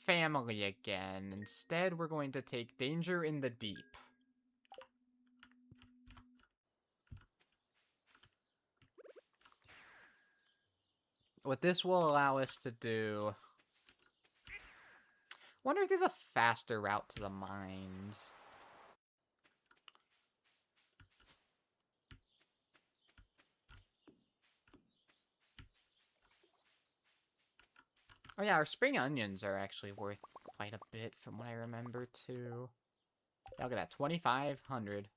Family again. Instead, we're going to take Danger in the Deep. What this will allow us to do... Wonder if there's a faster route to the mines. Oh yeah, our spring onions are actually worth quite a bit from what I remember too. Yeah, look at that, 2,500.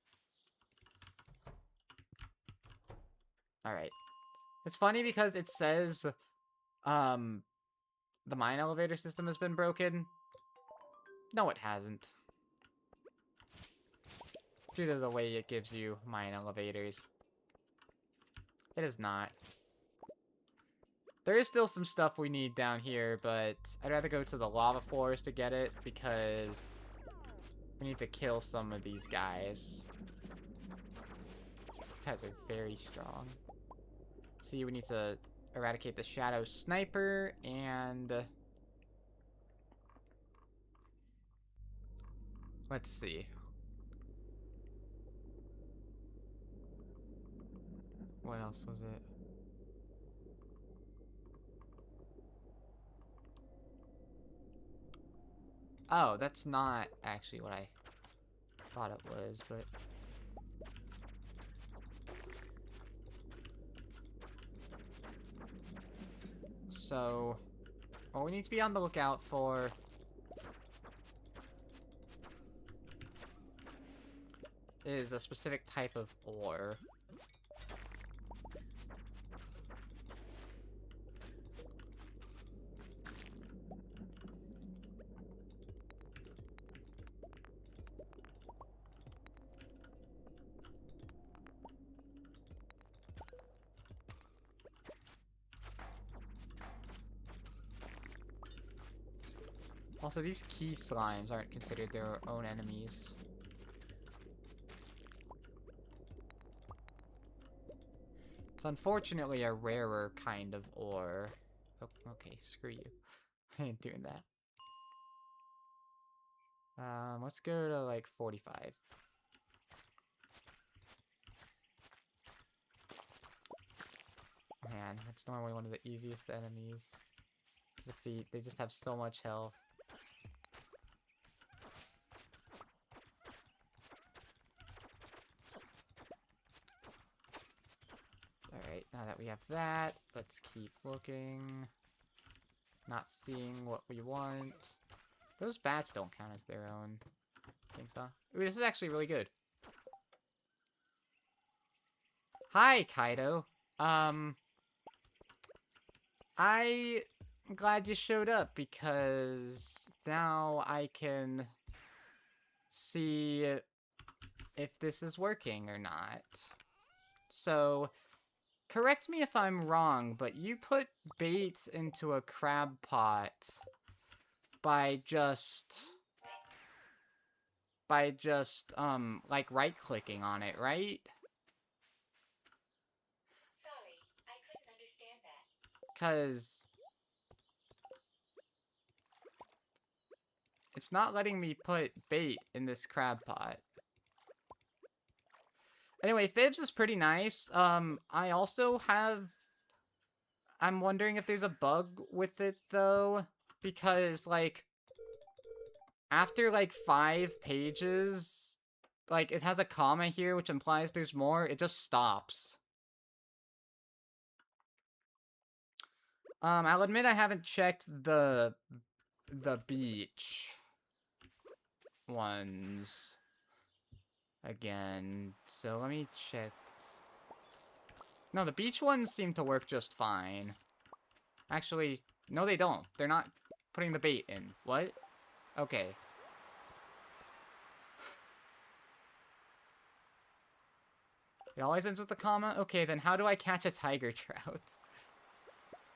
Alright. It's funny because it says, the mine elevator system has been broken. No, it hasn't. Due to the way it gives you mine elevators. It is not. There is still some stuff we need down here, but I'd rather go to the lava floors to get it, because we need to kill some of these guys. These guys are very strong. See, we need to eradicate the Shadow Sniper, and... let's see. What else was it? Oh, that's not actually what I thought it was, but... So, what we need to be on the lookout for is a specific type of ore. Also, these key slimes aren't considered their own enemies. It's unfortunately a rarer kind of ore. Oh, okay, screw you. I ain't doing that. Let's go to like 45. Man, it's normally one of the easiest enemies to defeat. They just have so much health. Alright, now that we have that, let's keep looking. Not seeing what we want. Those bats don't count as their own things, huh? Ooh, this is actually really good. Hi, Kaido. I'm glad you showed up because now I can see if this is working or not. So, correct me if I'm wrong, but you put bait into a crab pot by just like right-clicking on it, right? Sorry, I couldn't understand that. 'Cause It's not letting me put bait in this crab pot. Anyway, FIBS is pretty nice. I also have... I'm wondering if there's a bug with it, though. Because, like... After, like, 5 pages... Like, it has a comma here, which implies there's more. It just stops. I'll admit I haven't checked the beach ones again. So let me check. No, the beach ones seem to work just fine. Actually, no they don't. They're not putting the bait in. What? Okay. It always ends with a comma? Okay, then how do I catch a tiger trout?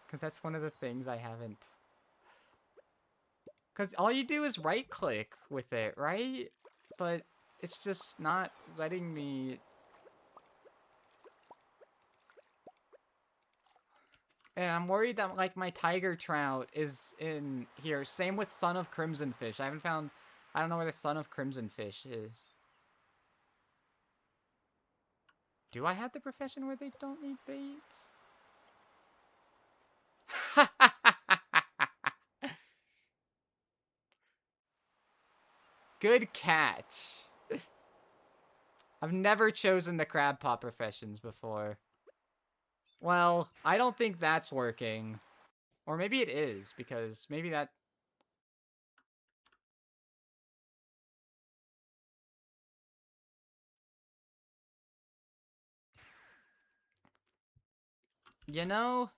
Because that's one of the things I haven't... Because all you do is right-click with it, right? But it's just not letting me... And I'm worried that, like, my tiger trout is in here. Same with Son of Crimson Fish. I haven't found... I don't know where the Son of Crimson Fish is. Do I have the profession where they don't need bait? Good catch. I've never chosen the crab pot professions before. Well, I don't think that's working. Or maybe it is, because maybe that... You know,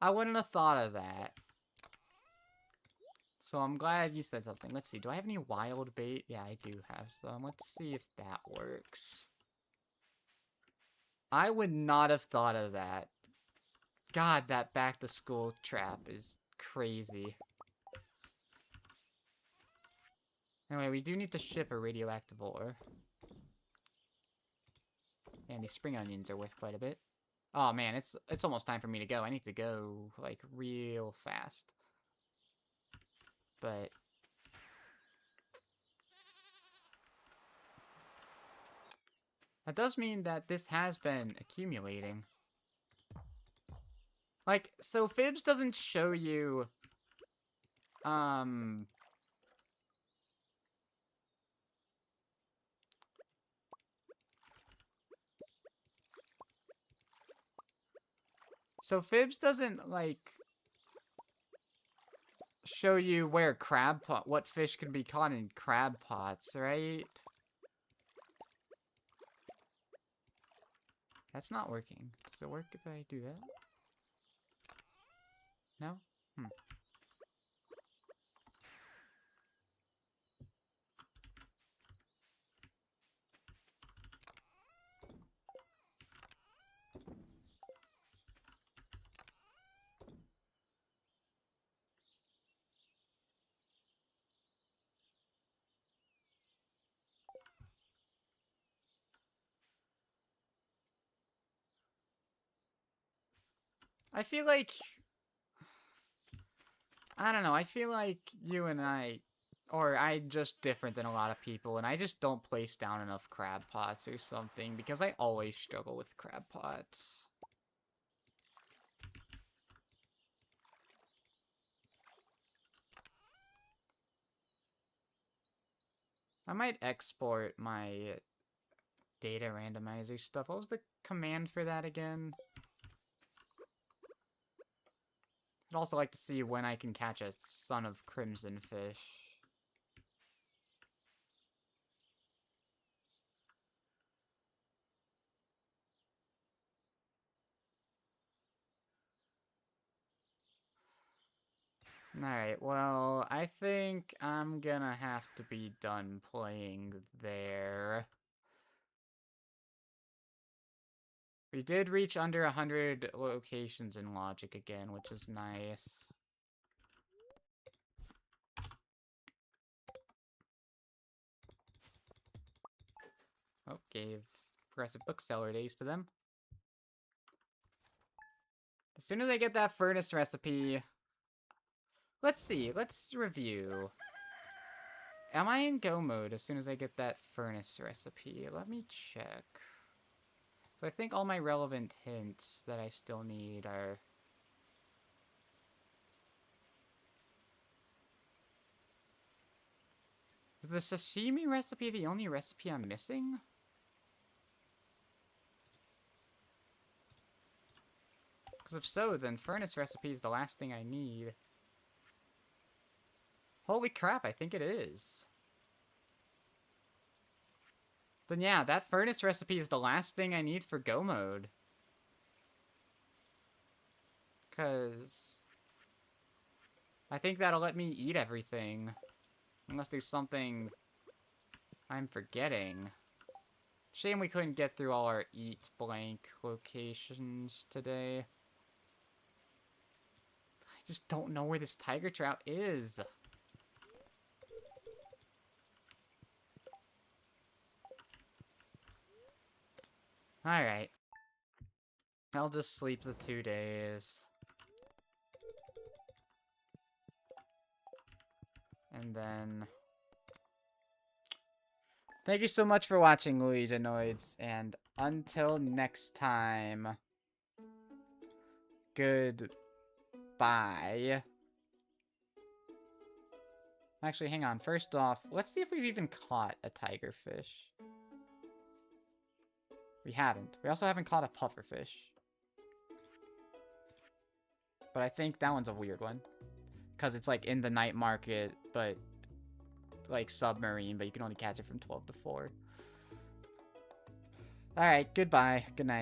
I wouldn't have thought of that. So I'm glad you said something. Let's see, do I have any wild bait? Yeah, I do have some. Let's see if that works. I would not have thought of that. God, that back-to-school trap is crazy. Anyway, we do need to ship a radioactive ore. And these spring onions are worth quite a bit. Oh man, it's almost time for me to go. I need to go, like, real fast. But... that does mean that this has been accumulating. Like, so FIBS doesn't show you... So FIBS doesn't, like, show you where crab pot, what fish can be caught in crab pots, right? That's not working. Does it work if I do that? No? I feel like... I don't know, I feel like you and I... Or I'm just different than a lot of people, and I just don't place down enough crab pots or something, because I always struggle with crab pots. I might export my data randomizer stuff. What was the command for that again? I'd also like to see when I can catch a Son of Crimson Fish. Alright, well, I think I'm gonna have to be done playing there. We did reach under 100 locations in Logic again, which is nice. Oh, gave Progressive Bookseller days to them. As soon as I get that furnace recipe, Let's see. Let's review. Am I in go mode as soon as I get that furnace recipe? Let me check. So I think all my relevant hints that I still need are... Is the sashimi recipe the only recipe I'm missing? Because if so, then furnace recipe is the last thing I need. Holy crap, I think it is. Then yeah, that furnace recipe is the last thing I need for go mode. Because I think that'll let me eat everything. Unless there's something I'm forgetting. Shame we couldn't get through all our eat blank locations today. I just don't know where this tiger trout is. Alright. I'll just sleep the 2 days. And then... Thank you so much for watching, Luiginoids, and until next time, goodbye. Actually, hang on. First off, let's see if we've even caught a tigerfish. We haven't. We also haven't caught a pufferfish. But I think that one's a weird one. Because it's like in the night market, but like submarine, but you can only catch it from 12 to 4. Alright, goodbye. Good night.